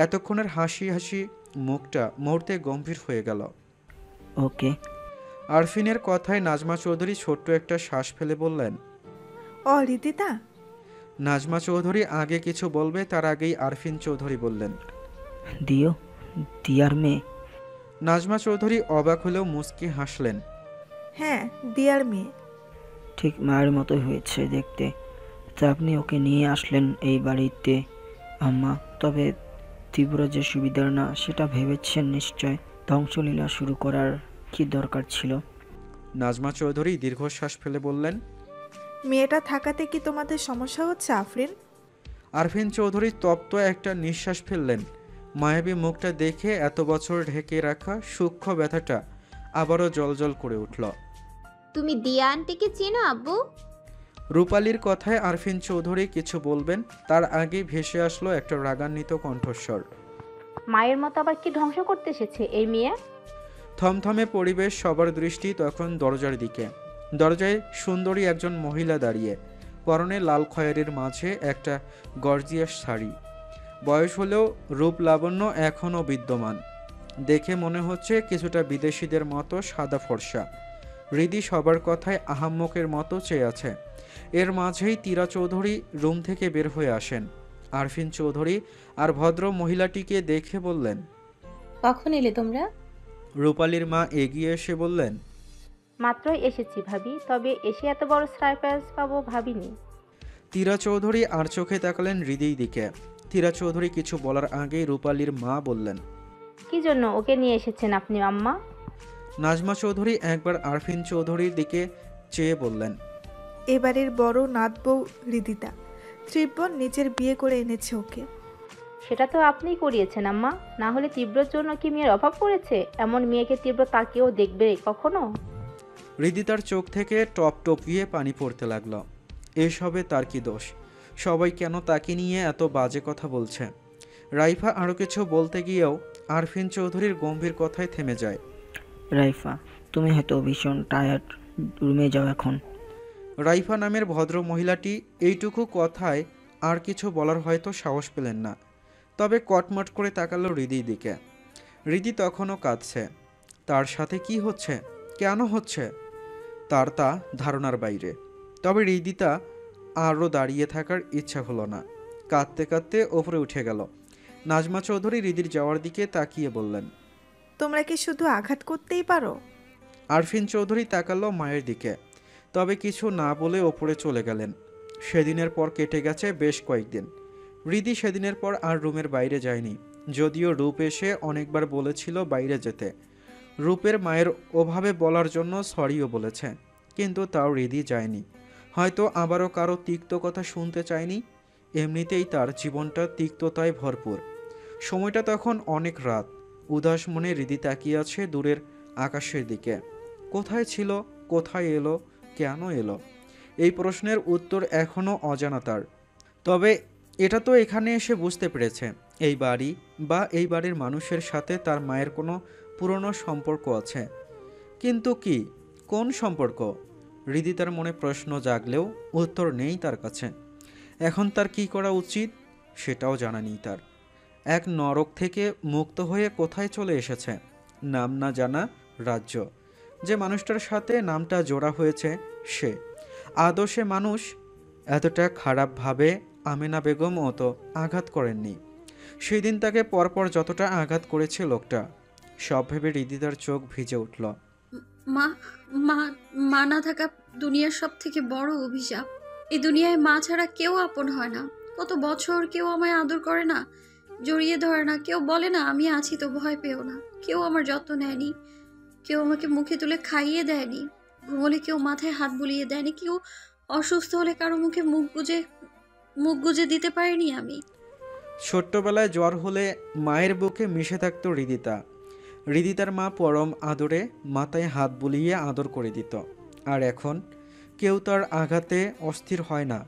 এতক্ষণের হাসি হাসি মুখটা মুহূর্তে গম্ভীর হয়ে গেল। ওকে। আরফিনের কথায় নাজমা চৌধুরী ছোট্ট একটা শ্বাস ফেলে বললেন, ও রিদিতা। নাজমা চৌধুরী আগে কিছু বলবে তার আগেই আরফিন চৌধুরী বললেন, দিয়ার মেয়ে। নাজমা চৌধুরী অবাক হলেও মুচকি হাসলেন। হ্যাঁ, দিয়ার মেয়ে। ঠিক মায়ের মতো হয়েছে দেখতে। তা আপনি ওকে নিয়ে আসলেন এই বাড়িতে আম্মা? তবে তীব্র যে সুবিধার না সেটা ভেবেছেন নিশ্চয়। ধ্বংসলীলা শুরু করার কি দরকার ছিল? নাজমা চৌধুরী দীর্ঘশ্বাস ফেলে বললেন, মেয়েটা থাকাতে কি তোমাদের সমস্যা হচ্ছে আফরিন? আরফিন চৌধুরী তপ্ত একটা নিঃশ্বাস ফেললেন। মায়াবী মুখটা দেখে এত বছর ঢেকে রাখা সূক্ষ্ম ব্যথাটা আবারও জলজল করে উঠল। তুমি দিয়া আন্টিকে চেনো আব্বু? রূপালীর কথায় আরফিন চৌধুরী কিছু বলবেন তার আগেই ভেসে আসলো একটা রাগান্বিত কণ্ঠস্বর। মায়ের মতো আবার কি ধ্বংস করতে এসেছে এই মেয়ে? থমথমে পরিবেশ, সবার দৃষ্টি তখন দরজার দিকে। দরজায় সুন্দরী একজন মহিলা দাঁড়িয়ে, পরনে লাল খয়েরির মাঝে একটা গর্জিয়াস শাড়ি। বয়স হলেও রূপ লাবণ্য এখনও বিদ্যমান। দেখে মনে হচ্ছে কিছুটা বিদেশিদের মতো সাদা ফর্সা। হৃদি সবার কথায় আহাম্মকের মতো চেয়ে আছে। এর মাঝেই তীরা চৌধুরী রুম থেকে বের হয়ে আসেন। আরফিন চৌধুরী আর ভদ্র মহিলাটিকে দেখে বললেন, কখন এলে তোমরা? রূপালীর মা এগিয়ে এসে বললেন, মাত্রই এসেছি ভাবি, তবে এসে এত বড় সারপ্রাইজ পাবো ভাবিনি। তীরা চৌধুরী আর চোখে তাকালেন হৃদির দিকে। তীরা চৌধুরী কিছু বলার আগেই রূপালীর মা বললেন, কি জন্য ওকে নিয়ে এসেছেন আপনি আম্মা? নাজমা চৌধুরী একবার আরফিন চৌধুরীর দিকে চেয়ে বললেন, এবারের বড় নাত বউ হৃদিতা, ত্রিব্বন নিজের বিয়ে করে এনেছে ওকে। সেটা তো আপনিই করিয়েছেন আম্মা, না হলে তীব্রর জন্য কি মেয়ের অভাব পড়েছে? এমন মেয়েকে তীব্র তাকেও দেখবে কখনো? হৃদিতার চোখ থেকে টপ টপিয়ে পানি পড়তে লাগলো। এসবে তার কি দোষ? সবাই কেন তাকে নিয়ে এত বাজে কথা বলছে? রাইফা আরও কিছু বলতে গিয়েও আরফিন চৌধুরীর গম্ভীর কথায় থেমে যায়। রাইফা, তুমি হয়তো ভীষণ টায়ার্ড, রুমে যাও এখন। রাইফা নামের ভদ্র মহিলাটি এইটুকু কথায় আর কিছু বলার হয়তো সাহস পেলেন না। তবে কটমট করে তাকালো হৃদির দিকে। হৃদি তখনও কাঁদছে। তার সাথে কি হচ্ছে, কেন হচ্ছে, তার তা ধারণার বাইরে। তবে হৃদিতা আরও দাঁড়িয়ে থাকার ইচ্ছা হলো না। কাঁদতে কাঁদতে ওপরে উঠে গেল। নাজমা চৌধুরী হৃদির যাওয়ার দিকে তাকিয়ে বললেন, তোমরা কি শুধু আঘাত করতেই পারো? আরফিন চৌধুরী তাকালো মায়ের দিকে, তবে কিছু না বলে ওপরে চলে গেলেন। সেদিনের পর কেটে গেছে বেশ কয়েকদিন। হৃদি সেদিনের পর আর রুমের বাইরে যায়নি, যদিও রূপ এসে অনেকবার বলেছিল বাইরে যেতে। রূপের মায়ের ওভাবে বলার জন্য সরিও বলেছে, কিন্তু তাও হৃদি যায়নি। হয়তো আবারও কারো তিক্ত কথা শুনতে চায়নি। এমনিতেই তার জীবনটা তিক্ততায় ভরপুর। সময়টা তখন অনেক রাত। উদাস মনে হৃদি তাকিয়ে আছে দূরের আকাশের দিকে। কোথায় ছিল, কোথায় এলো, কেন এলো? এই প্রশ্নের উত্তর এখনও অজানা তার। তবে এটা তো এখানে এসে বুঝতে পেরেছে, এই বাড়ি বা এই বাড়ির মানুষের সাথে তার মায়ের কোনো পুরনো সম্পর্ক আছে। কিন্তু কি, কোন সম্পর্ক? হৃদি তার মনে প্রশ্ন জাগলেও উত্তর নেই তার কাছে। এখন তার কি করা উচিত সেটাও জানা নেই তার। এক নরক থেকে মুক্ত হয়ে কোথায় চলে এসেছে, নাম না জানা রাজ্য। যে মানুষটার সাথে নামটা জোড়া হয়েছে সে আদৌ সে মানুষ? এতটা খারাপভাবে আমেনা বেগম অত আঘাত করেননি। সেদিন তাকে পরপর যতটা আঘাত করেছে লোকটা, সব ভেবে হৃদিতার চোখ ভিজে উঠল। মা মা মা না থাকা দুনিয়ার সব থেকে বড় অভিশাপ। এই দুনিয়ায় মা ছাড়া কেউ আপন হয় না। কত বছর কেউ আমায় আদর করে না, জড়িয়ে ধরে না, কেউ বলে না আমি আছি তো ভয় পেও না, কেউ আমার যত্ন নেয়নি, কেউ আমাকে মুখে তুলে খাইয়ে দেয়নি, ঘুমলে কেউ মাথায় হাত বুলিয়ে দেয়নি, কেউ অসুস্থ হলে কারো মুখে মুখ গুজে দিতে পারিনি আমি। ছোট্টবেলায় জ্বর হলে মায়ের বুকে মিশে থাকতো হৃদিতা। হৃদিতার মা পরম আদরে মাথায় হাত বুলিয়ে আদর করে দিত। আর এখন কেউ তার আঘাতে অস্থির হয় না,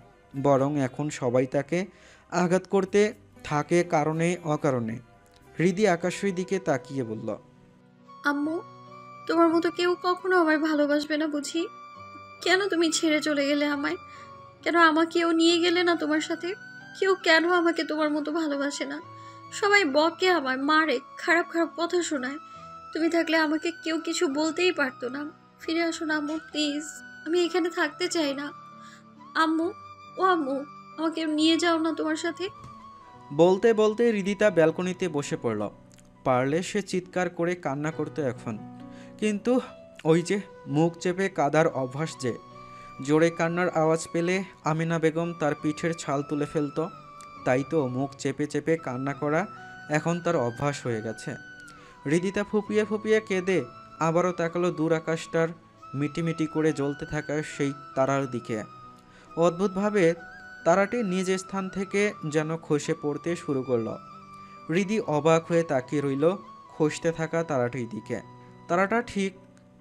বরং এখন সবাই তাকে আঘাত করতে থাকে কারণে অকারণে। হৃদি আকাশের দিকে তাকিয়ে বলল, আম্মু, তোমার মতো কেউ কখনো আমায় ভালোবাসবে না বুঝি? কেন তুমি ছেড়ে চলে গেলে আমায়? কেন আমাকেও নিয়ে গেলে না তোমার সাথে? কেউ কেন আমাকে তোমার মতো ভালোবাসে না? সবাই বকে আমায়, মারে, খারাপ খারাপ কথা শোনায়। তুমি থাকলে আমাকে কেউ কিছু বলতেই পারতো না। ফিরে আসো না আম্মু, প্লিজ। আমি এখানে থাকতে চাই না। আম্মু, ও আম্মু, আমাকে নিয়ে যাও না তোমার সাথে। বলতে বলতে হৃদিতা ব্যালকনিতে বসে পড়ল। পারলে সে চিৎকার করে কান্না করতো এখন, কিন্তু ওই যে মুখ চেপে কাদার অভ্যাস, যে জোরে কান্নার আওয়াজ পেলে আমিনা বেগম তার পিঠের ছাল তুলে ফেলত। তাই তো মুখ চেপে চেপে কান্না করা এখন তার অভ্যাস হয়ে গেছে। হৃদিতা ফুপিয়ে ফুপিয়ে কেঁদে আবারও তাকালো দূর আকাশটার মিটিমিটি করে জ্বলতে থাকা সেই তারার দিকে। অদ্ভুতভাবে তারাটি নিজ স্থান থেকে যেন খসে পড়তে শুরু করলো। হৃদি অবাক হয়ে তাকিয়ে রইল খসতে থাকা তারাটির দিকে। তারাটা ঠিক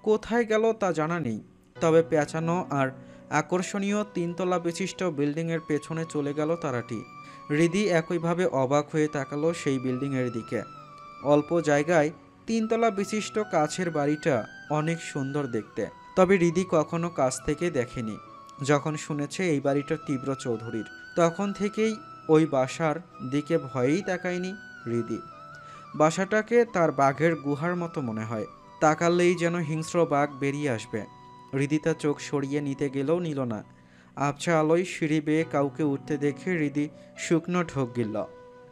কোথায় গেল তা জানা নেই, তবে পেঁচানো আর আকর্ষণীয় 3 তলা বিশিষ্ট বিল্ডিংয়ের পেছনে চলে গেল তারাটি। হৃদি একইভাবে অবাক হয়ে তাকালো সেই বিল্ডিংয়ের দিকে। অল্প জায়গায় 3 তলা বিশিষ্ট কাছের বাড়িটা অনেক সুন্দর দেখতে, তবে হৃদি কখনো কাছ থেকে দেখেনি। যখন শুনেছে এই বাড়িটা তীব্র চৌধুরীর, তখন থেকেই ওই বাসার দিকে ভয়েই তাকায়নি হৃদি। বাসাটাকে তার বাঘের গুহার মতো মনে হয়, তাকালেই যেন হিংস্র বাঘ বেরিয়ে আসবে। হৃদিতা চোখ সরিয়ে নিতে গেলেও নিল না। আবছা আলোয় সিঁড়ি বেয়ে কাউকে উঠতে দেখে হৃদি শুকনো ঢোক গিলল।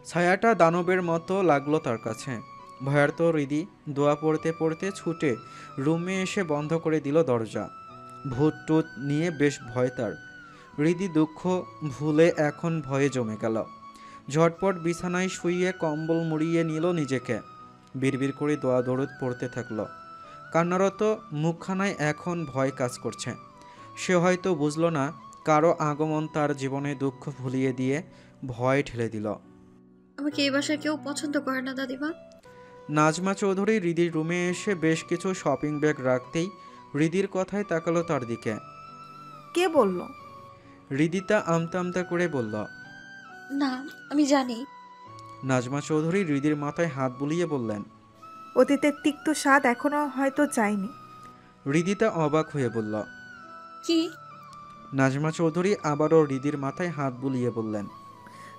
ছায়াটা দানবের মতো লাগলো তার কাছে। ভয়ার্ত হৃদি দোয়া পড়তে পড়তে ছুটে রুমে এসে বন্ধ করে দিল দরজা। ভূত টুত নিয়ে বেশ ভয় তার। হৃদি দুঃখ ভুলে এখন ভয়ে জমে গেল। ঝটপট বিছানায় শুইয়ে কম্বল মুড়িয়ে নিল নিজেকে। বিড়বিড় করে দোয়া দরুদ পড়তে থাকলো। কান্নারত মুখখানায় এখন ভয় কাজ করছে। সে হয়তো বুঝল না কারো আগমন তার জীবনে দুঃখ ভুলিয়ে দিয়ে ভয় ঠেলে দিল। আমাকে এই বাসায় কেউ পছন্দ করে না দাদিমা। নাজমা চৌধুরী হৃদির রুমে এসে বেশ কিছু শপিং ব্যাগ রাখতেই হৃদির কথায় তাকালো তার দিকে। কে বলল? হৃদিতা আমতা আমতা করে বলল, না আমি জানি। নাজমা চৌধুরী হৃদির মাথায় হাত বুলিয়ে বললেন, অতীতের তিক্ত স্বাদ এখনো হয়তো যায়নি। হৃদিতা অবাক হয়ে বলল, কি? নাজমা চৌধুরী আবারও হৃদির মাথায় হাত বুলিয়ে বললেন,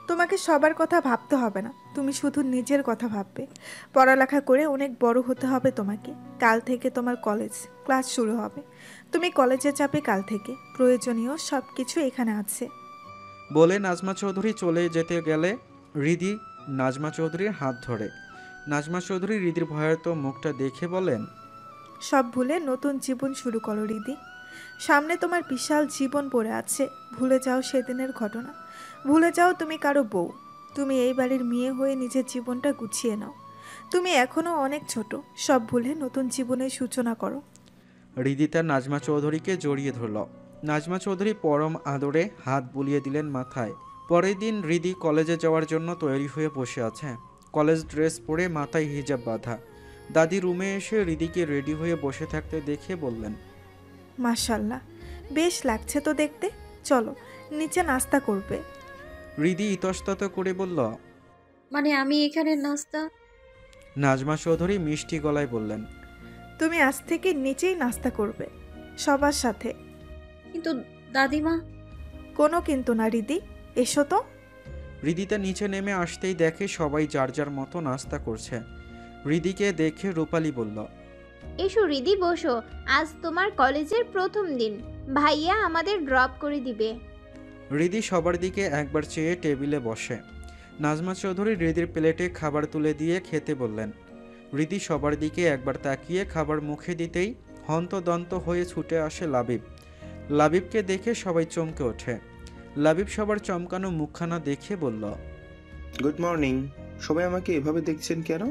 তোমাকে সবার কথা ভাবতে হবে না, তুমি শুধু নিজের কথা ভাববে। পড়ালেখা করে অনেক বড় হতে হবে তোমাকে। কাল থেকে তোমার কলেজ ক্লাস শুরু হবে। তুমি কলেজে যাবে কাল থেকে। প্রয়োজনীয় সব কিছু এখানে আছে। বলে নাজমা চৌধুরী চলে যেতে গেলে হৃদি নাজমা চৌধুরীর হাত ধরে। নাজমা চৌধুরী হৃদির ভয়ার্ত মুখটা দেখে বলেন, সব ভুলে নতুন জীবন শুরু করো হৃদি। সামনে তোমার বিশাল জীবন পড়ে আছে। ভুলে যাও সেদিনের ঘটনা। ভুলে যাও তুমি কারো বউ। তুমি এই বাড়ির মেয়ে হয়ে নিজের জীবনটা গুছিয়ে নাও। তুমি এখনো অনেক ছোট। সব ভুলে নতুন জীবনের সূচনা করো। হৃদিতা নাজমা চৌধুরীকে জড়িয়ে ধরল। নাজমা চৌধুরী পরম আদরে হাত বুলিয়ে দিলেন মাথায়। পরের দিন হৃদি কলেজে যাওয়ার জন্য তৈরি হয়ে বসে আছে। কলেজ ড্রেস পরে মাথায় হিজাব বাঁধা। দাদি রুমে এসে হৃদিকে রেডি হয়ে বসে থাকতে দেখে বললেন, মাশাল্লাহ, বেশ লাগছে তো দেখতে। চলো নিচে নাস্তা করবে। হৃদি ইতস্তত করে বলল, মানে আমি এখানে নাস্তা? নাজমা চৌধুরী মিষ্টি গলায় বললেন, তুমি আজ থেকে নিচেই নাস্তা করবে সবার সাথে। কিন্তু দাদিমা। কোনো কিন্তু না হৃদি, এসো তো। হৃদিতা নিচে নেমে আসতেই দেখে সবাই যার যার মতো নাস্তা করছে। হৃদিকে দেখে রূপালী বলল, এসো হৃদি, বসো। আজ তোমার কলেজের প্রথম দিন। ভাইয়া আমাদের ড্রপ করে দিবে। হৃদি সবার দিকে একবার চেয়ে টেবিলে বসে। নাজমা চৌধুরী হৃদির প্লেটে খাবার তুলে দিয়ে খেতে বললেন। হৃদি সবার দিকে একবার তাকিয়ে খাবার মুখে দিতেই হন্তদন্ত হয়ে ছুটে আসে লাবিব। লাবিবকে দেখে সবাই চমকে ওঠে। লাবিব সবার চমকানো মুখখানা দেখে বলল, গুড মর্নিং। সবাই আমাকে এভাবে দেখছেন কেন?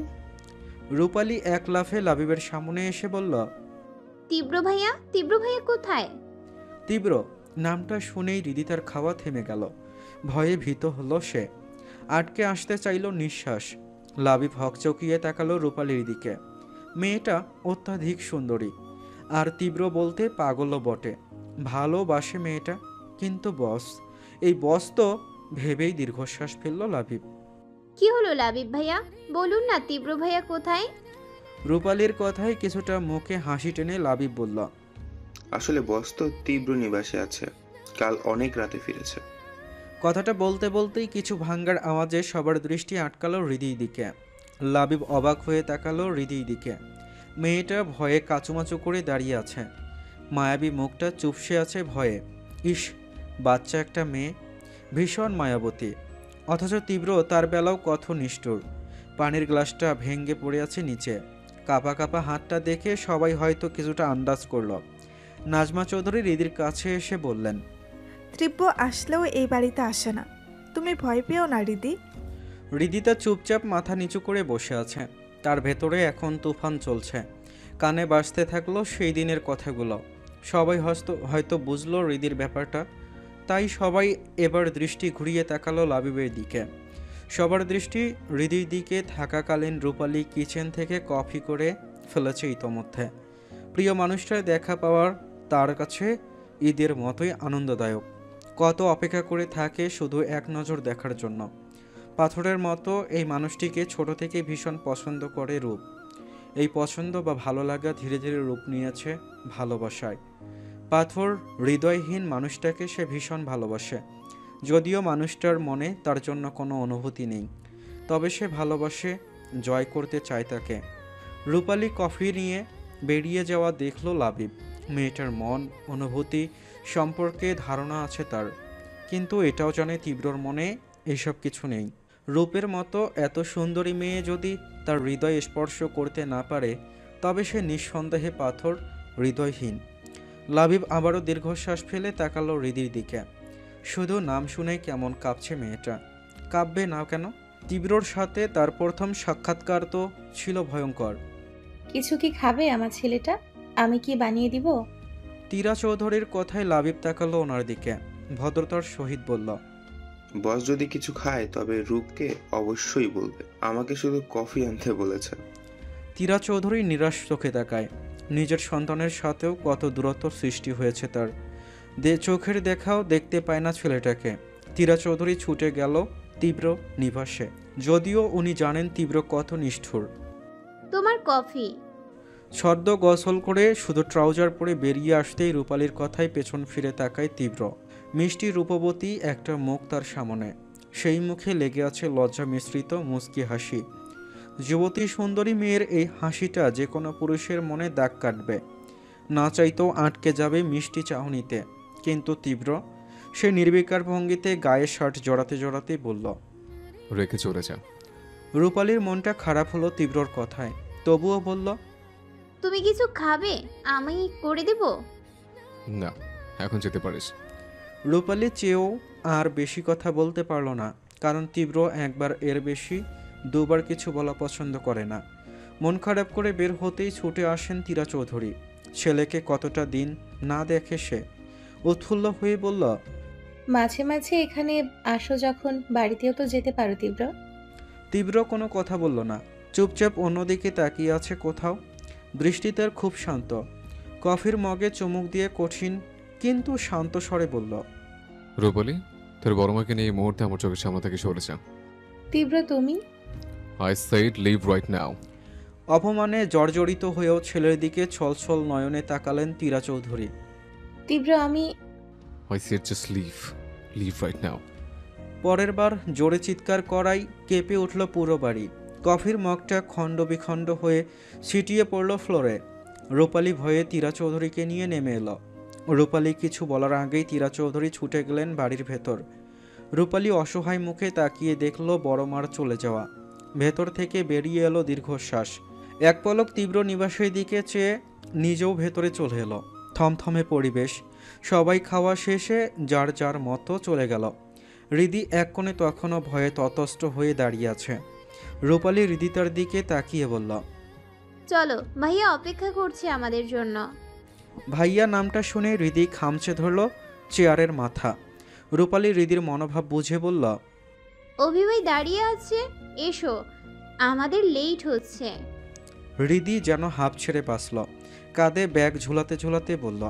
রূপালী এক লাফে লাবিবের সামনে এসে বলল, তীব্র ভাইয়া কোথায়? তীব্র নামটা শুনেই হৃদিতার খাওয়া থেমে গেল। ভয়ে ভীত হলো সে। আটকে আসতে চাইল নিঃশ্বাস। লাবিব হকচকিয়ে তাকালো রূপালীর দিকে। মেয়েটা অত্যাধিক সুন্দরী, আর তীব্র বলতে পাগলও বটে। ভালোবাসে মেয়েটা। কিন্তু বস, এই বস তো ভেবেই দীর্ঘশ্বাস ফেলল লাবিব। কি হলো লাবিব ভাইয়া? বলুন না তীব্র ভাইয়া কোথায়? রূপালীর কথায় কিছুটা মুখে হাসি টেনে লাবিব বলল, আসলে বস তো তীব্র নিবাসে আছে, কাল অনেক রাতে ফিরেছে। কথাটা বলতে বলতেই কিছু ভাঙ্গার আওয়াজে সবার দৃষ্টি আটকালো হৃদির দিকে। লাবিব অবাক হয়ে তাকালো হৃদির দিকে। মেয়েটা ভয়ে কাচুমাচু করে দাঁড়িয়ে আছে। মায়াবী মুখটা চুপসে আছে ভয়ে। ইস, বাচ্চা একটা মেয়ে, ভীষণ মায়াবতী। অথচ তীব্র তার বেলাও কত নিষ্ঠুর। পানির গ্লাসটা ভেঙে পড়ে আছে নিচে। কাপা কাপা হাতটা দেখে সবাই হয়তো কিছুটা আন্দাজ করল। নাজমা চৌধুরী হৃদির কাছে এসে বললেন, তীব্র আসলেও এই বাড়িতে আসে না। তুমি ভয় পেও না হৃদি। হৃদিতা চুপচাপ মাথা নিচু করে বসে আছে। তার ভেতরে এখন তুফান চলছে। কানে বাজতে থাকলো সেই দিনের কথাগুলো। সবাই হয়তো বুঝলো হৃদির ব্যাপারটা। তাই সবাই এবার দৃষ্টি ঘুরিয়ে তাকালো লাবিবের দিকে। সবার দৃষ্টি হৃদির দিকে থাকাকালীন রূপালী কিচেন থেকে কফি করে ফেলেছে ইতোমধ্যে। প্রিয় মানুষটা দেখা পাওয়ার তার কাছে ঈদের মতোই আনন্দদায়ক। কত অপেক্ষা করে থাকে শুধু এক নজর দেখার জন্য। পাথরের মতো এই মানুষটিকে ছোট থেকে ভীষণ পছন্দ করে রূপ। এই পছন্দ বা ভালো লাগা ধীরে ধীরে রূপ নিয়েছে ভালোবাসায়। পাথর হৃদয়হীন মানুষটাকে সে ভীষণ ভালোবাসে। যদিও মানুষটার মনে তার জন্য কোনো অনুভূতি নেই, তবে সে ভালোবাসে, জয় করতে চায় তাকে। রূপালী কফি নিয়ে বেরিয়ে যাওয়া দেখলো লাবিব। মেয়েটার মন অনুভূতি সম্পর্কে ধারণা আছে তার, কিন্তু এটাও জানে তীব্রর মনে এসব কিছু নেই। রূপের মতো এত সুন্দরী মেয়ে যদি তার হৃদয় স্পর্শ করতে না পারে তবে সে নিঃসন্দেহে পাথর, হৃদয়হীন। লাবিব আবারও দীর্ঘশ্বাস ফেলে তাকালো হৃদির দিকে। শুধু নাম শুনে কেমন কাঁপছে মেয়েটা। কাঁপবে না কেন? তীব্রর সাথে তার প্রথম সাক্ষাৎকার তো ছিল ভয়ঙ্কর। কিছু কি খাবে আমার ছেলেটা? আমি কি বানিয়ে দিব? তীরা চৌধুরীর কথায় লাবিব তাকালো ওনার দিকে, ভদ্রতার সহিত বলল, বস যদি কিছু খায় তবে রূপকে অবশ্যই বলবে, আমাকে শুধু কফি আনতে বলেছে। তীরা চৌধুরী নিরাশ চোখে তাকায়। নিজের সন্তানের সাথেও কত দূরত্ব সৃষ্টি হয়েছে তার। চোখের দেখাও দেখতে পায় না ছেলেটাকে। তীরা চৌধুরী ছুটে গেল তীব্র নিবাসে, যদিও উনি জানেন তীব্র কত নিষ্ঠুর। তোমার কফি। সদ্য গোসল করে শুধু ট্রাউজার পরে বেরিয়ে আসতেই রূপালীর কথায় পেছন ফিরে তাকায় তীব্র। মিষ্টি রূপবতী একটা মুখ তার সামনে, সেই মুখে লেগে আছে লজ্জা মিশ্রিত মুচকি হাসি। যুবতী সুন্দরী মেয়ের এই হাসিটা যে কোনো পুরুষের মনে দাগ কাটবে, না চাইতেও আটকে যাবে মিষ্টি চাহনিতে। কিন্তু তীব্র সে নির্বিকার ভঙ্গিতে গায়ে শার্ট জড়াতে জড়াতে বলল, রেখে চলে যা। রূপালীর মনটা খারাপ হলো তীব্রর কথায়, তবুও বলল, তুমি কিছু খাবে? আমি করে দেব। না, এখন যেতে পারিস। রূপালী চেয়েও আর বেশি কথা বলতে পারল না, কারণ তীব্র একবার এর বেশি দুবার কিছু বলা পছন্দ করে না। মন খারাপ করে বের হতেই ছুটে আসেন তীরা চৌধুরী। ছেলেকে কতটা দিন না দেখে সে উৎফুল্ল হয়ে বলল, মাঝে মাঝে এখানে আসো যখন, বাড়িতেও তো যেতে পারো তীব্র। তীব্র কোনো কথা বলল না, চুপচাপ অন্যদিকে তাকিয়ে আছে কোথাও। দৃষ্টি তার খুব শান্ত। কফির মগে চুমুক দিয়ে কঠিন কিন্তু শান্ত স্বরে বলল, রূপালী, তোর বড় মাকে নিয়ে এই মুহূর্তে আমার চোখের সামনে থেকে সরে যা। তীব্র তুমি? I said leave right now. অপমানে জর্জরিত হয়েও ছেলের দিকে ছলছল নয়নে তাকালেন তীরা চৌধুরী। তীব্র আমি I said just leave right now. পরের বার জোরে চিৎকার করাই কেঁপে উঠল পুরো বাড়ি। কফির মগটা খণ্ড বিখণ্ড হয়ে ছিটিয়ে পড়ল ফ্লোরে। রূপালী ভয়ে তীরা চৌধুরীকে নিয়ে নেমে এলো। রূপালী কিছু বলার আগেই তীরা চৌধুরী ছুটে গেলেন বাড়ির ভেতর। রূপালী অসহায় মুখে তাকিয়ে দেখল বড় মার চলে যাওয়া। ভেতর থেকে বেরিয়ে এলো দীর্ঘশ্বাস। এক পলক তীব্র নিবাসের দিকে চেয়ে নিজেও ভেতরে চলে এলো। থমথমে পরিবেশ, সবাই খাওয়া শেষে যার যার মতো চলে গেল। হৃদি এক কোণে তখনও ভয়ে ততস্থ হয়ে দাঁড়িয়ে আছে। রূপালী হৃদিতার দিকে তাকিয়ে বলল, চলো, ভাইয়া অপেক্ষা করছে আমাদের জন্য। ভাইয়া নামটা শুনে হৃদি খামচে ধরল চেয়ারের মাথা। রূপালী হৃদির মনোভাব বুঝে বলল, অভিভাই দাঁড়িয়ে আছে, এসো, আমাদের লেট হচ্ছে। হৃদি যেন হাঁপ ছেড়ে বাঁচল। কাঁধে ব্যাগ ঝুলাতে ঝুলাতে বলল,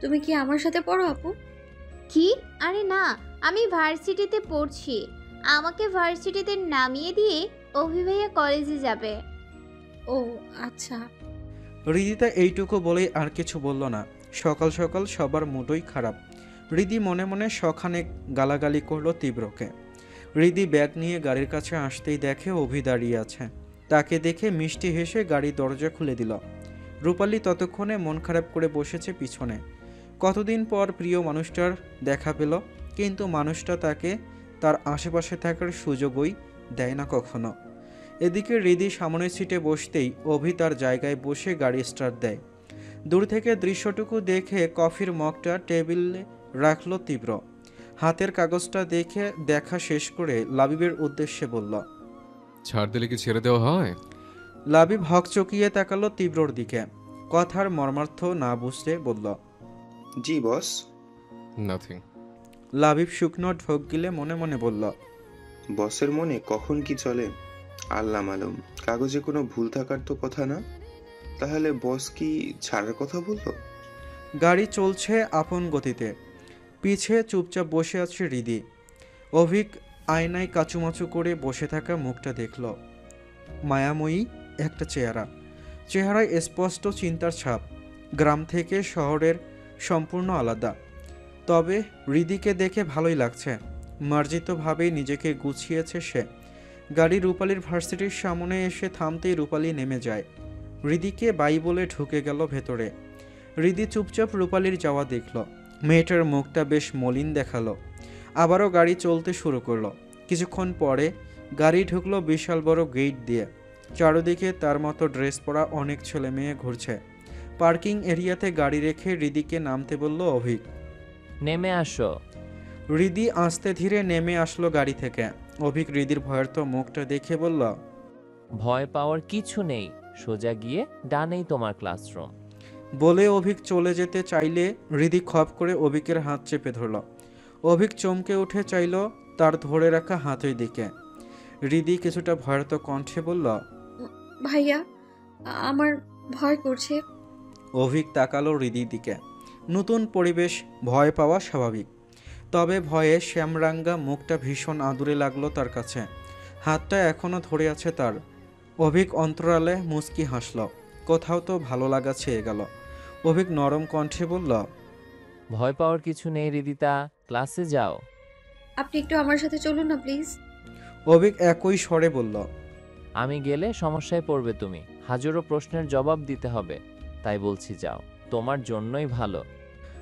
তুমি কি আমার সাথে পড়ো আপু? কি? আরে না, আমি ভার্সিটিতে পড়ছি। আমাকে ভার্সিটিতে নামিয়ে দিয়ে অভিভাইয়া কলেজে যাবে। ও আচ্ছা। হৃদিতা এইটুকু বলেই আর কিছু বলল না। সকাল সকাল সবার মুডই খারাপ। হৃদি মনে মনে শখানেক গালাগালি করলো তীব্রকে। হৃদি ব্যাগ নিয়ে গাড়ির কাছে আসতেই দেখে অভি দাঁড়িয়ে আছে। তাকে দেখে মিষ্টি হেসে গাড়ির দরজা খুলে দিল। রূপালী ততক্ষণে মন খারাপ করে বসেছে পিছনে। কতদিন পর প্রিয় মানুষটার দেখা পেল, কিন্তু মানুষটা তাকে তার আশেপাশে থাকার সুযোগই দেয় না কখনো। এদিকে হৃদি সামনের সিটে বসতেই অভি তার জায়গায় বসে গাড়ি স্টার্ট দেয়। দূর থেকে দৃশ্যটুকু দেখে কফির মগটা টেবিলে রাখল তীব্র। হাতের কাগজটা দেখে দেখা শেষ করে লাবিবের উদ্দেশ্যে বলল, ছাড় দিলে কি ছেড়ে দেওয়া হয়? লাবিব হক চকিয়ে তাকালো তীব্রর দিকে। কথার মর্মার্থ না বুঝতে বলল, জি বস। নাথিং। লাবিব শুকনো ঢোক গিলে মনে মনে বলল, বসের মনে কখন কি চলে আল্লাহ মালুম। কাগজে কোনো ভুল থাকার তো কথা না। তাহলে বস কি ছাড়ার কথা বললো? গাড়ি চলছে আপন গতিতে। পিছে চুপচাপ বসে আছে হৃদি। অভিক আয়নায় কাচুমাচু করে বসে থাকা মুখটা দেখল। মায়াময়ী একটা চেহারায় স্পষ্ট চিন্তার ছাপ। গ্রাম থেকে শহরের সম্পূর্ণ আলাদা। তবে হৃদিকে দেখে ভালোই লাগছে। মার্জিতভাবেই নিজেকে গুছিয়েছে সে। গাড়ি রূপালীর ভার্সিটির সামনে এসে থামতেই রূপালী নেমে যায়। হৃদিকে বাই বলে ঢুকে গেল ভেতরে। হৃদি চুপচাপ রূপালীর যাওয়া দেখল। মেয়েটার মুখটা বেশ মলিন দেখালো। আবারও গাড়ি চলতে শুরু করলো। কিছুক্ষণ পরে গাড়ি ঢুকলো বিশাল বড় গেট দিয়ে। চারদিকে তার মতো ড্রেস পরা অনেক ছেলে মেয়ে ঘুরছে। পার্কিং এরিয়াতে গাড়ি রেখে হৃদিকে নামতে বলল অভিক। নেমে আসো। হৃদি আস্তে ধীরে নেমে আসলো গাড়ি থেকে। অভিক হৃদির ভয়ার্ত মুখটা দেখে বলল, ভয় পাওয়ার কিছু নেই, সোজা গিয়ে ডানেই তোমার ক্লাসরুম। বলে অভিক চলে যেতে চাইলে হৃদি খপ করে অভিকের হাত চেপে ধরল। অভিক চমকে উঠে চাইল তার ধরে রাখা হাতের দিকে। হৃদি কিছুটা ভয়ার্ত কণ্ঠে বলল, ভাইয়া আমার ভয় করছে। অভিক তাকালো হৃদির দিকে। নতুন পরিবেশ, ভয় পাওয়া স্বাভাবিক, তবে ভয়ে শ্যামরাঙ্গা মুখটা ভীষণ আদুরে লাগলো তার কাছে। হাতটা এখনো ধরে আছে তার। অভিক অন্তরালে মুচকি হাসল। কোথাও তো ভালো লাগা ছেয়ে গেল। অভিক নরম কণ্ঠে বলল, ভয় পাওয়ার কিছু নেই হৃদিতা, ক্লাসে যাও। আপনি একটু আমার সাথে চলুন না প্লিজ। অভিক একই স্বরে বলল, আমি গেলে সমস্যায় পড়বে তুমি, হাজারো প্রশ্নের জবাব দিতে হবে, তাই বলছি যাও, তোমার জন্যই ভালো।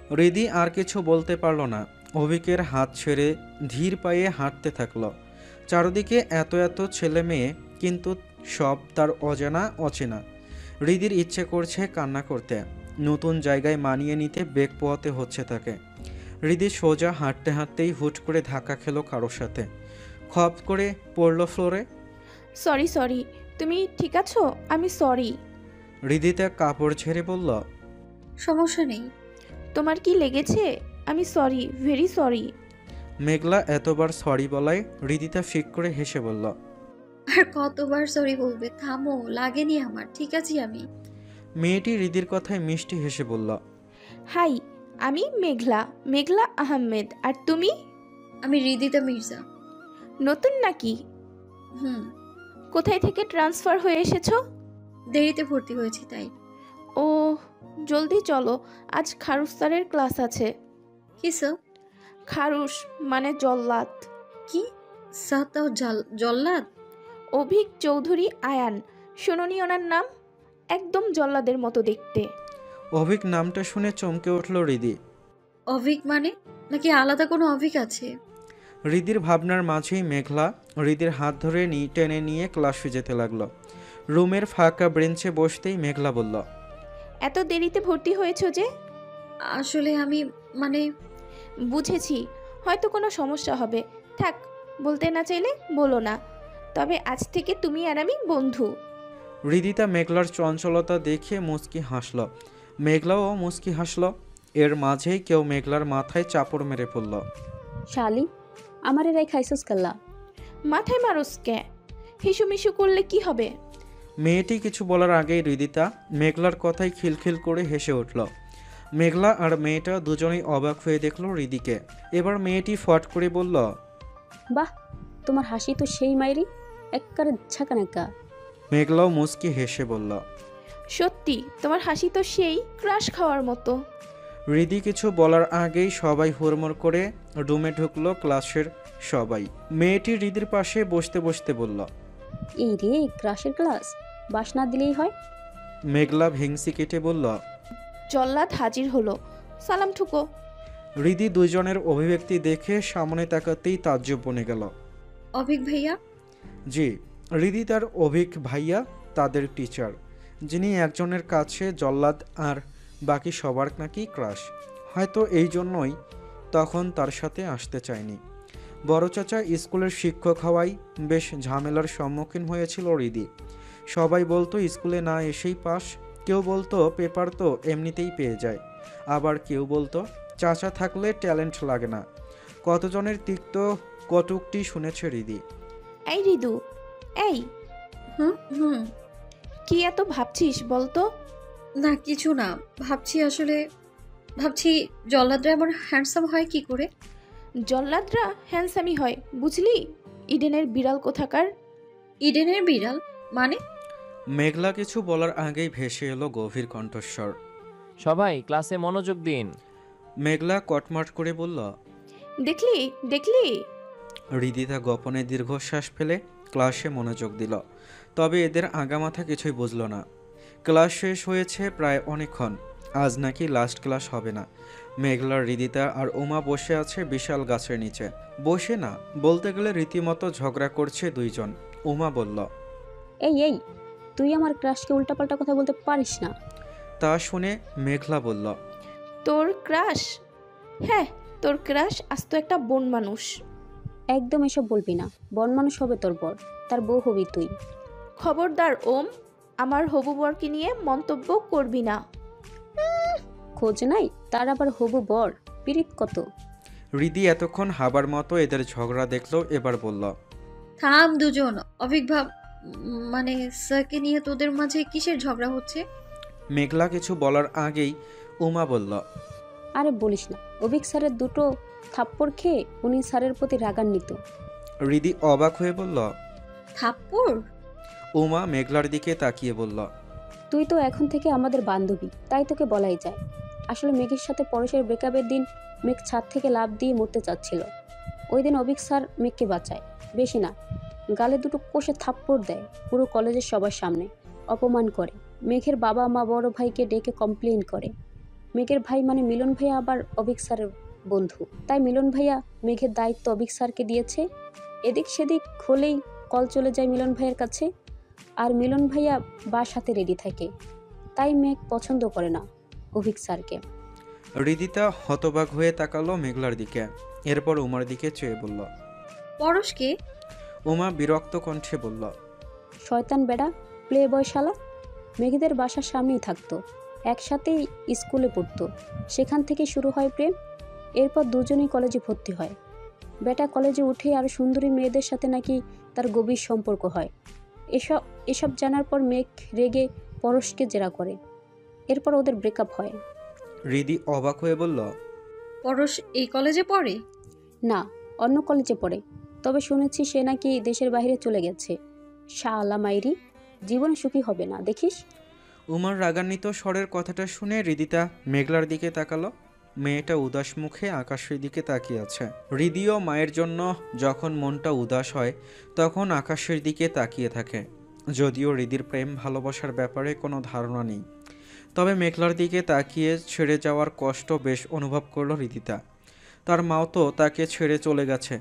হৃদি আর কিছু বলতে পারল না। অভিকের হাত ছেড়ে ধীর পায়ে হাঁটতে থাকলো। চারদিকে এত এত ছেলে মেয়ে, কিন্তু সব তার অজানা অচেনা। হৃদির ইচ্ছে করছে কান্না করতে। নতুন জায়গায় মানিয়ে নিতে বেগ পোয়াতে হচ্ছে তাকে। হৃদি সোজা হাঁটতে হাঁটতেই হুট করে ধাক্কা খেলো কারোর সাথে। খপ করে পড়ল ফ্লোরে। সরি সরি, তুমি ঠিক আছো? আমি সরি। হৃদিতে কাপড় ছেড়ে বলল, সমস্যা নেই। তোমার কি লেগেছে? আমি সরি, ভেরি সরি। মেঘলা এতবার সরি বলায় হৃদিতা ফিক করে হেসে বলল, আর কতবার সরি বলবে? থামো, লাগেনি আমার, ঠিক আছি আমি। মেয়েটি হৃদির কথায় মিষ্টি হেসে বলল, হাই, আমি মেঘলা, মেঘলা আহমেদ। আর তুমি? আমি হৃদিতা মির্জা। নতুন নাকি? হুম। কোথায় থেকে ট্রান্সফার হয়ে এসেছো? দেরিতে ভর্তি হয়েছি তাই। ও, জলদি চলো, আজ খারুস স্যারের ক্লাস আছে। কি স্যার? খারুস মানে জল্লাদ। কি স্যার? তাও জল্লাদ? অভিক চৌধুরী আয়ান, শোনোনি ওনার নাম? একদম জল্লাদের মতো দেখতে। অভিক নামটা শুনে চমকে উঠল হৃদি। অভিক মানে? নাকি আলাদা কোনো অভিক আছে? হৃদির ভাবনার মাঝেই মেঘলা হৃদির হাত ধরে টেনে নিয়ে ক্লাসে যেতে লাগলো। রুমের ফাঁকা বেঞ্চে বসতেই মেঘলা বলল, এত দেরিতে ভর্তি হয়েছো যে? আসলে আমি মানে। বুঝেছি, হয়তো কোনো সমস্যা হবে। থাক, বলতে না চাইলে বলো না। তবে আজ থেকে তুমি আর আমি বন্ধু। হৃদিতা মেঘলার চঞ্চলতা দেখে মুচকি হাসল। মেঘলাও মুচকি হাসল। এর মাঝেই কেউ মেঘলার মাথায় চাপড় মেরে পড়ল। শালি, আমারে রাই খাইছস কাল্লা। মাথায় মারুস কে? হিসুমিসু করলে কি হবে? মেয়েটি কিছু বলার আগেই হৃদিতা মেঘলার কথায় খিলখিল করে হেসে উঠল। মেঘলা আর মেয়েটা দুজনেই অবাক হয়ে দেখলো হৃদিকে। এবার মেয়েটি ফট করে বলল, বাহ, তোমার হাসি তো সেই মাইরি, একবারে ছাকানাকা। মেঘলাও মুচকি হেসে বলল, সত্যি তোমার হাসি তো সেই ক্রাশ খাওয়ার মতো। হৃদি কিছু বলার আগেই সবাই হুড়মুড় করে রুমে ঢুকলো ক্লাসের সবাই। মেয়েটি হৃদির পাশে বসতে বসতে বলল, এই রে ক্রাশের ক্লাস, বাস না দিলেই হয়। মেঘলা ভেংসি কেটে বলল, জল্লাদ হাজির হলো, সালাম ঠুকো। হৃদি দুজনের অভিব্যক্তি দেখে সামনে তাকাতেই তাজ্জব বনে গেল। অভিক ভাইয়া? জি, হৃদি তার অভিক ভাইয়া, তাদের টিচার, যিনি একজনের কাছে জল্লাদ আর বাকি সবার নাকি ক্রাশ। হয়তো এই জন্যই তখন তার সাথে আসতে চায়নি। বড় চাচা স্কুলের শিক্ষক হওয়ায় বেশ ঝামেলার সম্মুখীন হয়েছিল হৃদি। সবাই বলতো স্কুলে না এসেই পাস, কেউ বলতো পেপার তো এমনিতেই পেয়ে যায়, আবার কেউ বলতো চাচা থাকলে ট্যালেন্ট লাগে না। কতজনের তিক্ত কটুক্তি শুনেছে হৃদি। এই রিদু, এই হুম। কি এত ভাবছিস বলতো? না কিছু না, ভাবছি জল্লাদরা এমন হ্যান্ডসাম হয় কি করে? জল্লাদরা হ্যান্ডসামই হয়, বুঝলি? ইডেনের বিড়াল কোথাকার। ইডেনের বিড়াল মানে? মেঘলা কিছু বলার আগেই ভেসে এলো গভীর কণ্ঠস্বর, সবাই ক্লাসে মনোযোগ দিন। মেঘলা কটমট করে বলল, দেখলি দেখলি। হৃদিতা গোপনে দীর্ঘশ্বাস ফেলে ক্লাসে মনোযোগ দিল। তবে এদের আগামাথা কিছুই বুঝল না। ক্লাস শেষ হয়েছে প্রায় অনেকক্ষণ। আজ নাকি লাস্ট ক্লাস হবে না। মেঘলা, হৃদিতা আর উমা বসে আছে বিশাল গাছের নিচে। বসে না, বলতে গেলে রীতিমতো ঝগড়া করছে দুইজন। উমা বলল, এই এই তুই আমার ক্রাশকে উল্টাপাল্টা কথা বলতে পারিস না। তা শুনে মেঘলা বলল, তোর ক্রাশ? হ্যাঁ, তোর ক্রাশ আস্ত একটা বন মানুষ। একদম এসব বলবি না। বন মানুষ হবে তোর বর, তার বউ হবি তুই। খবরদার ওম, আমার হবু বরকে নিয়ে মন্তব্য করবি না। খোঁজ নাই তার আবার হবু বর, পিরিত কত। হৃদি এতক্ষণ হাবার মতো এদের ঝগড়া দেখলো, এবার বলল, থাম দুজন। অভিজ্ঞাব মানে স্যারকে নিয়ে তোদের মাঝে কিসের ঝগড়া হচ্ছে? মেঘলা কিছু বলার আগেই উমা বলল, আরে বলিস না, অভিক স্যারের দুটো থাপ্পড় খেয়ে উনি স্যারের প্রতি রাগান্বিত। হৃদি অবাক হয়ে বলল, থাপ্পড়? উমা মেঘলার দিকে তাকিয়ে বলল, তুই তো এখন থেকে আমাদের বান্ধবী, তাই তোকে বলাই যায়। আসলে মেঘের সাথে পরশের ব্রেকআপের দিন মেঘ ছাদ থেকে লাফ দিয়ে মরতে চাচ্ছিল। ওই দিন অভিক স্যার মেঘকে বাঁচায়, বেশি না, গালে দুটো কষে থাপ্পড় দেয় পুরো কলেজের সবার সামনে, অপমান করে। মেঘের বাবা মা বড় ভাইকে ডেকে কমপ্লেন করে। মেঘের ভাই মানে মিলন ভাইয়া আবার অভিক স্যারের বন্ধু, তাই মিলন ভাইয়া মেঘের দায়িত্ব অভিক স্যারকে দিয়েছে। এদিক সেদিক হলেই কল চলে যায় মিলন ভাইয়ের কাছে, আর মিলন ভাইয়া বাস হাতে রেডি থাকে। তাই মেঘ পছন্দ করে না অভিক স্যারকে। হৃদিতা হতবাক হয়ে তাকালো মেঘলার দিকে, এরপর উমার দিকে চেয়ে বলল, পরশকে? উমা বিরক্ত কণ্ঠে বলল, শয়তান বেড়া, প্লে বয় শালা। মেঘেদের বাসার সামনেই থাকতো, একসাথেই স্কুলে পড়তো, সেখান থেকে শুরু হয় প্রেম। এরপর দুজনেই কলেজে ভর্তি হয়। বেটা কলেজে উঠে আরও সুন্দরী মেয়েদের সাথে নাকি তার গভীর সম্পর্ক হয়। এসব জানার পর মেঘ রেগে পরশকে জেরা করে। এরপর ওদের ব্রেকআপ হয়। হৃদি অবাক হয়ে বলল, পরশ এই কলেজে পড়ে? না, অন্য কলেজে পড়ে, তবে শুনেছি সে নাকি দেশের বাইরে চলে গেছে। শালা মাইরি, জীবনে সুখী হবে না দেখিস। উমার রাগান্বিত স্বরের কথাটা শুনে হৃদিতা মেঘলার দিকে তাকালো। মেয়েটা উদাস মুখে আকাশের দিকে তাকিয়ে আছে। হৃদিও মায়ের জন্য যখন মনটা উদাস হয় তখন আকাশের দিকে তাকিয়ে থাকে। যদিও হৃদির প্রেম ভালোবাসার ব্যাপারে কোনো ধারণা নেই, তবে মেঘলার দিকে তাকিয়ে ছেড়ে যাওয়ার কষ্ট বেশ অনুভব করলো হৃদিতা। তার মাও তো তাকে ছেড়ে চলে গেছে।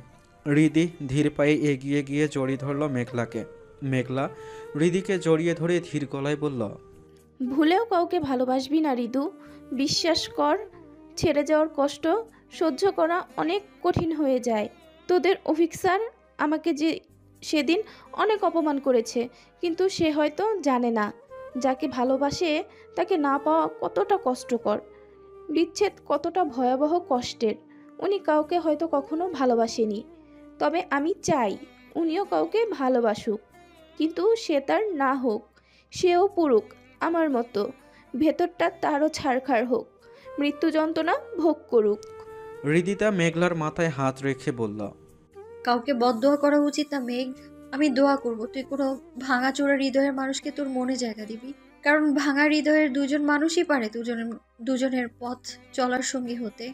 হৃদি ধীর পায়ে এগিয়ে গিয়ে জড়িয়ে ধরল মেঘলাকে। মেঘলা হৃদিকে জড়িয়ে ধরে ধীর গলায় বলল, ভুলেও কাউকে ভালোবাসবি না ঋতু, বিশ্বাস কর। ছেড়ে যাওয়ার কষ্ট সহ্য করা অনেক কঠিন হয়ে যায়। তোদের অভিক স্যার আমাকে যে সেদিন অনেক অপমান করেছে, কিন্তু সে হয়তো জানে না যাকে ভালোবাসে তাকে না পাওয়া কতটা কষ্টকর, বিচ্ছেদ কতটা ভয়াবহ কষ্টের। উনি কাউকে হয়তো কখনো ভালোবাসেনি, তবে আমি চাই উনিও কাউকে ভালোবাসুক, কিন্তু সে তার না হোক, সেও পুরুক আমার মতো, ভেতরটা তারও ছাড়খাড় হোক, মৃত্যু যন্ত্রণা ভোগ করুক। হৃদিতা মেঘলার মাথায় হাত রেখে বলল, কাউকে বদদোয়া করা উচিত না মেঘ। আমি দোয়া করব তুই কোনো ভাঙাচোরা হৃদয়ের মানুষকে তোর মনে জায়গা দিবি, কারণ ভাঙা হৃদয়ের দুজন মানুষই পারে দুজনের পথ চলার সঙ্গী হতে।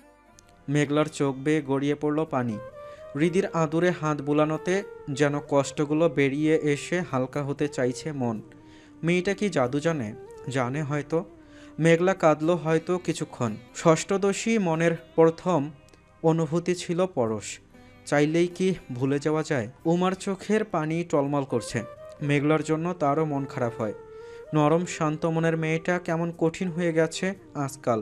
মেঘলার চোখ বেয়ে গড়িয়ে পড়ল পানি। হৃদির আদুরে হাত বুলানোতে যেন কষ্টগুলো বেরিয়ে এসে হালকা হতে চাইছে মন। মেয়েটা কি জাদু জানে? জানে হয়তো। মেঘলা কাঁদলো হয়তো কিছুক্ষণ। ষষ্ঠদশী মনের প্রথম অনুভূতি ছিল পরশ। চাইলেই কি ভুলে যাওয়া যায়? উমার চোখের পানি টলমল করছে। মেঘলার জন্য তারও মন খারাপ হয়। নরম শান্ত মনের মেয়েটা কেমন কঠিন হয়ে গেছে আজকাল।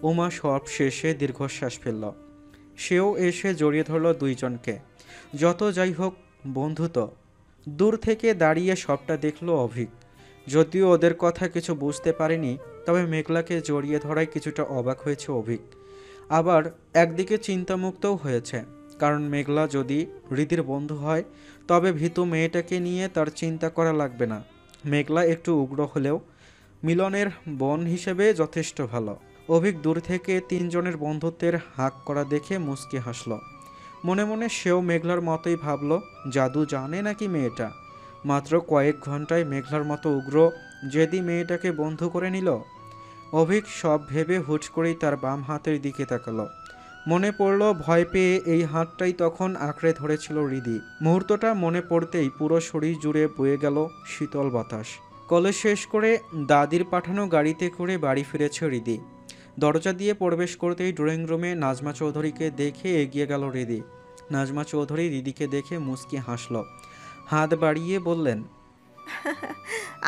উমা সব শেষে দীর্ঘশ্বাস ফেলল। সেও এসে জড়িয়ে ধরল দুইজনকে। যত যাই হোক বন্ধু তো। দূর থেকে দাঁড়িয়ে সবটা দেখল অভিক। যদিও ওদের কথা কিছু বুঝতে পারেনি, তবে মেঘলাকে জড়িয়ে ধরায় কিছুটা অবাক হয়েছে অভিক। আবার একদিকে চিন্তামুক্তও হয়েছে, কারণ মেঘলা যদি হৃদির বন্ধু হয় তবে ভীতু মেয়েটাকে নিয়ে তার চিন্তা করা লাগবে না। মেঘলা একটু উগ্র হলেও মিলনের বোন হিসেবে যথেষ্ট ভালো। অভিক দূর থেকে তিনজনের বন্ধুত্বের হাক করা দেখে মুচকি হাসল। মনে মনে সেও মেঘলার মতোই ভাবল, জাদু জানে নাকি মেয়েটা। মাত্র কয়েক ঘন্টায় মেঘলার মতো উগ্র জেদি মেয়েটাকে বন্ধু করে নিল। অভিক সব ভেবে হুট করেই তার বাম হাতের দিকে তাকালো। মনে পড়ল ভয় পেয়ে এই হাতটাই তখন আঁকড়ে ধরেছিল হৃদি। মুহূর্তটা মনে পড়তেই পুরো শরীর জুড়ে বয়ে গেল শীতল বাতাস। কলেজ শেষ করে দাদির পাঠানো গাড়িতে করে বাড়ি ফিরেছে রিদি। দরজা দিয়ে প্রবেশ করতেই ড্রয়িং রুমে নাজমা চৌধুরীকে দেখে এগিয়ে গেল রিদি। নাজমা চৌধুরী রিদিকে দেখে মুচকি হাসল, হাত বাড়িয়ে বললেন,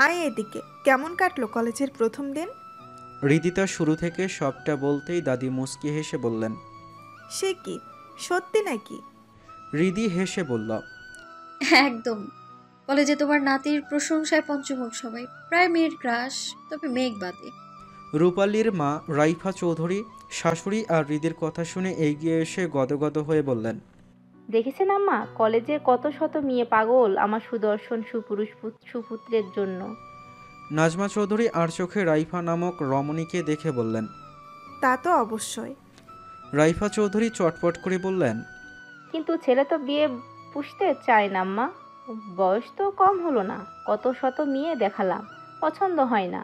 আয় এদিকে। কেমন কাটলো কলেজের প্রথম দিন? রিদিতা শুরু থেকে সবটা বলতেই দাদি মুচকি হেসে বললেন, সে কি, সত্যি নাকি? রিদি হেসে বলল, একদম। কলেজে তোমার নাতির প্রশংসায় পঞ্চমুখ সবাই, প্রায় মেয়ের ক্রাশ, তবে মেঘ বাদে। রূপালীর মা রাইফা চৌধুরী শাশুড়ি আর রিদির কথা শুনে এগিয়ে এসে গদগদ হয়ে বললেন, দেখেছেন আম্মা, কলেজের কত শত মেয়ে পাগল আমার সুদর্শন সুপুরুষ সুপুত্রের জন্য। নাজমা চৌধুরী আর চোখে রাইফা নামক রমণীকে দেখে বললেন, তা তো অবশ্যই। রাইফা চৌধুরী চটপট করে বললেন, কিন্তু ছেলে তো বিয়ে পুষতে চায় না আম্মা, বয়স তো কম হলো না, কত শত মেয়ে দেখালাম, পছন্দ হয় না।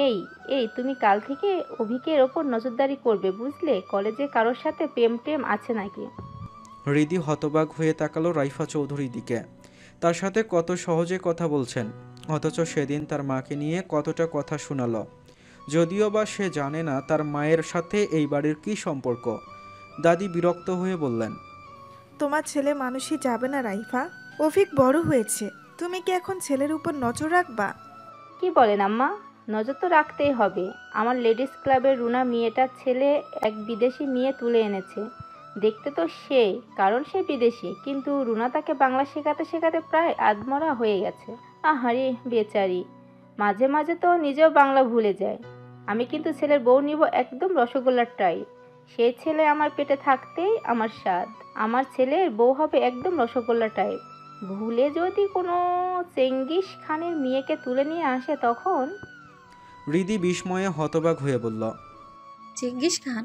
এই এই তুমি কাল থেকে অভিকের ওপর নজরদারি করবে, বুঝলে? কলেজে কারোর সাথে প্রেম টেম আছে নাকি? রিদি হতবাক হয়ে তাকালো রাইফা চৌধুরীর দিকে। তার সাথে কত সহজে কথা বলছেন, অথচ সেদিন তার মাকে নিয়ে কতটা কথা শোনালো। যদিও বা সে জানে না তার মায়ের সাথে এই বাড়ির কী সম্পর্ক। দাদি বিরক্ত হয়ে বললেন, তোমার ছেলে মানুষই যাবে না রাইফা, অভিক বড় হয়েছে, তুমি কি এখন ছেলের উপর নজর রাখবা? কি বলেন আম্মা, নজর তো রাখতেই হবে। আমার লেডিস ক্লাবের রুনা মেয়েটার ছেলে এক বিদেশি মেয়ে তুলে এনেছে, দেখতে তো সেই, কারণ সে বিদেশি, কিন্তু রুনা তাকে বাংলা শেখাতে শেখাতে প্রায় আধমরা হয়ে গেছে। আহারে বেচারি, মাঝে মাঝে তো নিজেও বাংলা ভুলে যায়। আমি কিন্তু ছেলের বউ নিব একদম রসগোল্লার টাইপ। সেই ছেলে আমার পেটে থাকতেই আমার স্বাদ। আমার ছেলের বউ হবে একদম রসগোল্লা টাইপ। ভুলে যদি কোনো চেঙ্গিস খানের মেয়েকে তুলে নিয়ে আসে তখন। রিদি বিস্ময়ে হতবাক হয়ে বলল, চেঙ্গিস খান?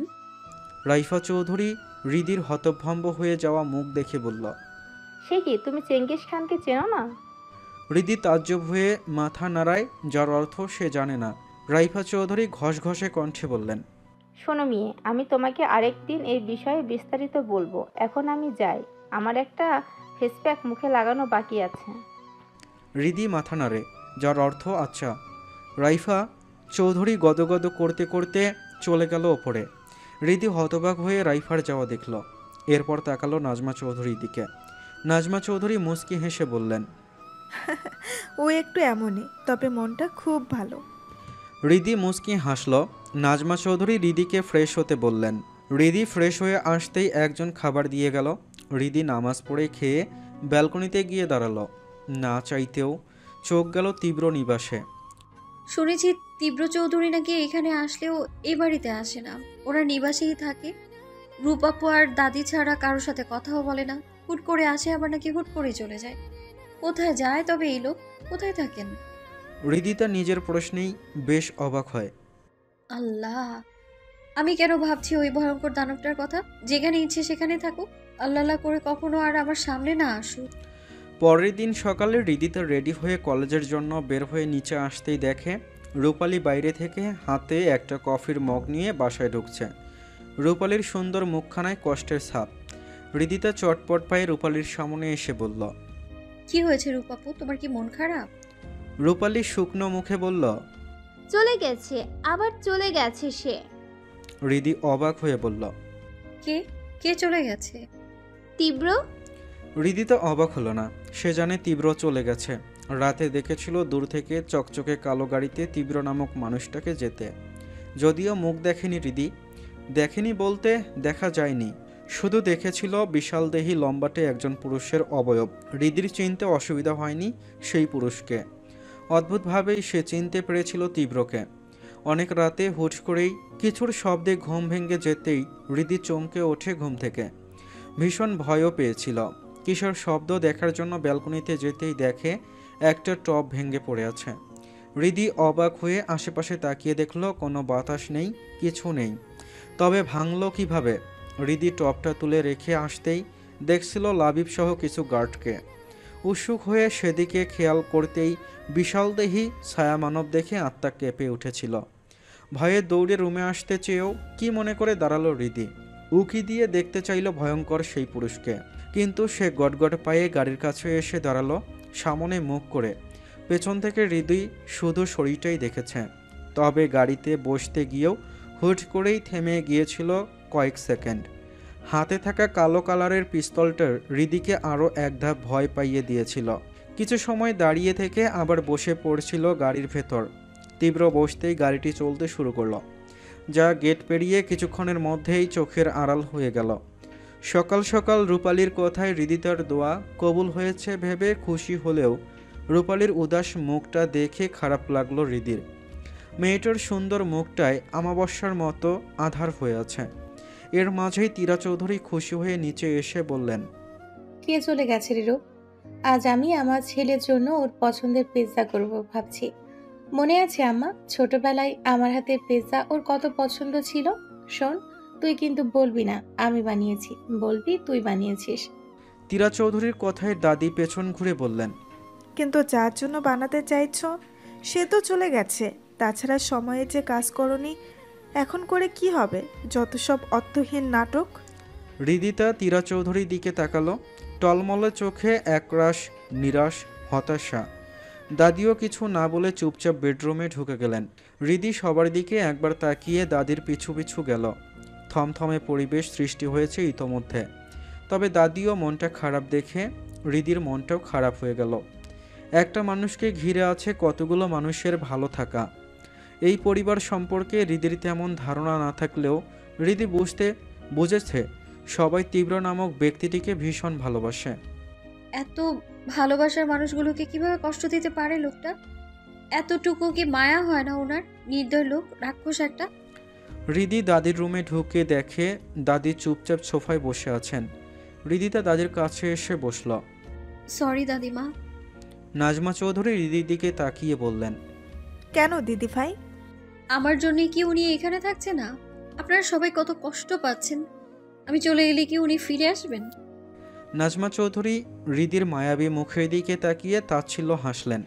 রাইফা চৌধুরী রিদির হতভম্ব হয়ে যাওয়া মুখ দেখে বলল, সে কি, তুমি চেঙ্গিস খানকে চেনো না? রিদি তাজ্জব হয়ে মাথা নাড়ায়, যার অর্থ সে জানে না। রাইফা চৌধুরী ঘষঘষে কণ্ঠে বললেন, শোনো মেয়ে, আমি তোমাকে আরেকদিন এই বিষয়ে বিস্তারিত বলবো, এখন আমি যাই, আমার একটা ফেসপ্যাক মুখে লাগানো বাকি আছে। রিদি মাথা নাড়ে, যার অর্থ আচ্ছা। রাইফা চৌধুরী গদগদ করতে করতে চলে গেল ওপরে। রিদি হতবাক হয়ে রাইফার যাওয়া দেখল, এরপর তাকালো নাজমা চৌধুরীর দিকে। নাজমা চৌধুরী মুচকি হেসে বললেন, ও একটু এমনই, তবে মনটা খুব ভালো। রিদি মুচকি হাসল। নাজমা চৌধুরী রিদিকে ফ্রেশ হতে বললেন। রিদি ফ্রেশ হয়ে আসতেই একজন খাবার দিয়ে গেল। রিদি নামাজ পড়ে খেয়ে ব্যালকনিতে গিয়ে দাঁড়ালো। না চাইতেও চোখ গেল তীব্র নিবাসে। শুনেছি তীব্র চৌধুরী নাকি এখানে আসলেও এই বাড়িতে আসে না, ওরা নিবাসেই থাকে। রূপাপু আর দাদি ছাড়া কারোর সাথে কথাও বলে না, হুট করে আসে আবার নাকি হুট করে চলে যায়। কোথায় যায় তবে এই লোক? কোথায় থাকেন? রিদি তার নিজের প্রশ্নেই বেশ অবাক হয়। আল্লাহ, আমি কেন ভাবছি ওই ভয়ঙ্কর দানবটার কথা? যেখানে ইচ্ছে সেখানে থাকুক, আল্লাহ করে কখনো আর আমার সামনে না আসুক। পরের দিন সকালে রিদিতা রেডি হয়ে কলেজের জন্য বের হয়ে নিচে আসতেই দেখে রূপালী বাইরে থেকে হাতে একটা কফির মগ নিয়ে বাসায় ঢুকছে। রূপালীর সুন্দর মুখখানায় কষ্টের ছাপ। রিদিতা চটপট পায়ে রূপালীর সামনে এসে বলল, কি হয়েছে রূপাপু, তোমার কি মন খারাপ? রূপালী শুকনো মুখে বলল, চলে গেছে, আবার চলে গেছে সে। রিদি অবাক হয়ে বলল, কে কে চলে গেছে? তীব্র। রিদিতা অবাক হলো না, সে জানে তীব্র চলে গেছে। রাতে দেখেছিল দূর থেকে চকচকে কালো গাড়িতে তীব্র নামক মানুষটাকে যেতে। যদিও মুখ দেখেনি রিদি, দেখেনি বলতে দেখা যায়নি, শুধু দেখেছিল বিশালদেহী লম্বাটে একজন পুরুষের অবয়ব। রিদির চিনতে অসুবিধা হয়নি সেই পুরুষকে। অদ্ভুতভাবেই সে চিনতে পেরেছিল তীব্রকে। অনেক রাতে হুট করেই কিছুর শব্দে ঘুম ভেঙে যেতেই রিদি চমকে ওঠে ঘুম থেকে। ভীষণ ভয়ও পেয়েছিল। কিসের শব্দ দেখার জন্য ব্যালকনিতে যেতেই দেখে একটা টব ভেঙে পড়ে আছে। রিদি অবাক হয়ে আশেপাশে তাকিয়ে দেখল কোনো বাতাস নেই, কিছু নেই। তবে ভাঙলো কিভাবে? রিদি টবটা তুলে রেখে আসতেই দেখছিল লাবিব সহ কিছু গার্ডকে। উৎসুক হয়ে সেদিকে খেয়াল করতেই বিশালদেহী ছায়া মানব দেখে আত্মা কেঁপে উঠেছিল। ভয়ে দৌড়ে রুমে আসতে চেয়েও কি মনে করে দাঁড়ালো রিদি। উকি দিয়ে দেখতে চাইল ভয়ঙ্কর সেই পুরুষকে, কিন্তু সে গটগট পায়ে গাড়ির কাছে এসে দাঁড়ালো সামনে মুখ করে। পেছন থেকে হৃদয় শুধু শরীরটাই দেখেছে। তবে গাড়িতে বসতে গিয়েও হুট করেই থেমে গিয়েছিল কয়েক সেকেন্ড। হাতে থাকা কালো কালারের পিস্তলটার হৃদিকে আরও এক ধাপ ভয় পাইয়ে দিয়েছিল। কিছু সময় দাঁড়িয়ে থেকে আবার বসে পড়ছিল গাড়ির ভেতর। তীব্র বসতেই গাড়িটি চলতে শুরু করলো, যা গেট পেরিয়ে কিছুক্ষণের মধ্যেই চোখের আড়াল হয়ে গেল। সকাল সকাল রূপালীর কথায় হৃদিতার দোয়া কবুল হয়েছে ভেবে খুশি হলেও রূপালীর উদাস মুখটা দেখে খারাপ লাগলো হৃদির। মেয়েটার সুন্দর মুখটায় আমাবস্যার মতো আধার হয়ে আছে। এর মাঝেই তীরা চৌধুরী খুশি হয়ে নিচে এসে বললেন, কে চলে গেছে রে রূপ? আজ আমি আমার ছেলের জন্য ওর পছন্দের পিৎজা করব ভাবছি। মনে আছে আম্মা, ছোটবেলায় আমার হাতের পিৎজা ওর কত পছন্দ ছিল? শোন, তুই কিন্তু বলবি না আমি বানিয়েছি, বলবি তুই বানিয়েছিস। তীরা চৌধুরীর কথায় দাদি পেছন ঘুরে বললেন, কিন্তু যার জন্য বানাতে চাইছো সে তো চলে গেছে। তাছাড়া সময়ে যে কাজ করনি, এখন করে কি হবে? যত সব অর্থহীন নাটক। হৃদিতা তীরা চৌধুরীর দিকে তাকালো, টলমলে চোখে একরাশ নিরাশ হতাশা। দাদিও কিছু না বলে চুপচাপ বেডরুমে ঢুকে গেলেন। হৃদি সবার দিকে একবার তাকিয়ে দাদির পিছু পিছু গেল। থমথমে পরিবেশ সৃষ্টি হয়েছে ইতোমধ্যে। তবে দাদিও মনটা খারাপ দেখে হৃদির মনটাও খারাপ হয়ে গেল। একটা মানুষকে ঘিরে আছে কতগুলো মানুষের ভালো থাকা। এই পরিবার সম্পর্কে হৃদির তেমন ধারণা না থাকলেও হৃদি বুঝেছে সবাই তীব্র নামক ব্যক্তিটিকে ভীষণ ভালোবাসে। এত ভালোবাসার মানুষগুলোকে কিভাবে কষ্ট দিতে পারে লোকটা? এতটুকু কি মায়া হয় না ওনার? নির্দয় লোক, রাক্ষস একটা। হৃদি দাদির রুমে ঢুকে দেখে দাদি চুপচাপ সোফায় বসে আছেন। হৃদিতা দাদির কাছে এসে বসল। সরি দাদিমা। নাজমা চৌধুরী হৃদির দিকে তাকিয়ে বললেন, কেন দিদি ভাই? আমার জন্য কি উনি এখানে থাকছে না? আপনারা সবাই কত কষ্ট পাচ্ছেন। আমি চলে গেলে কি উনি ফিরে আসবেন? নাজমা চৌধুরী হৃদির মায়াবী মুখের দিকে তাকিয়ে তাচ্ছিল্য হাসলেন।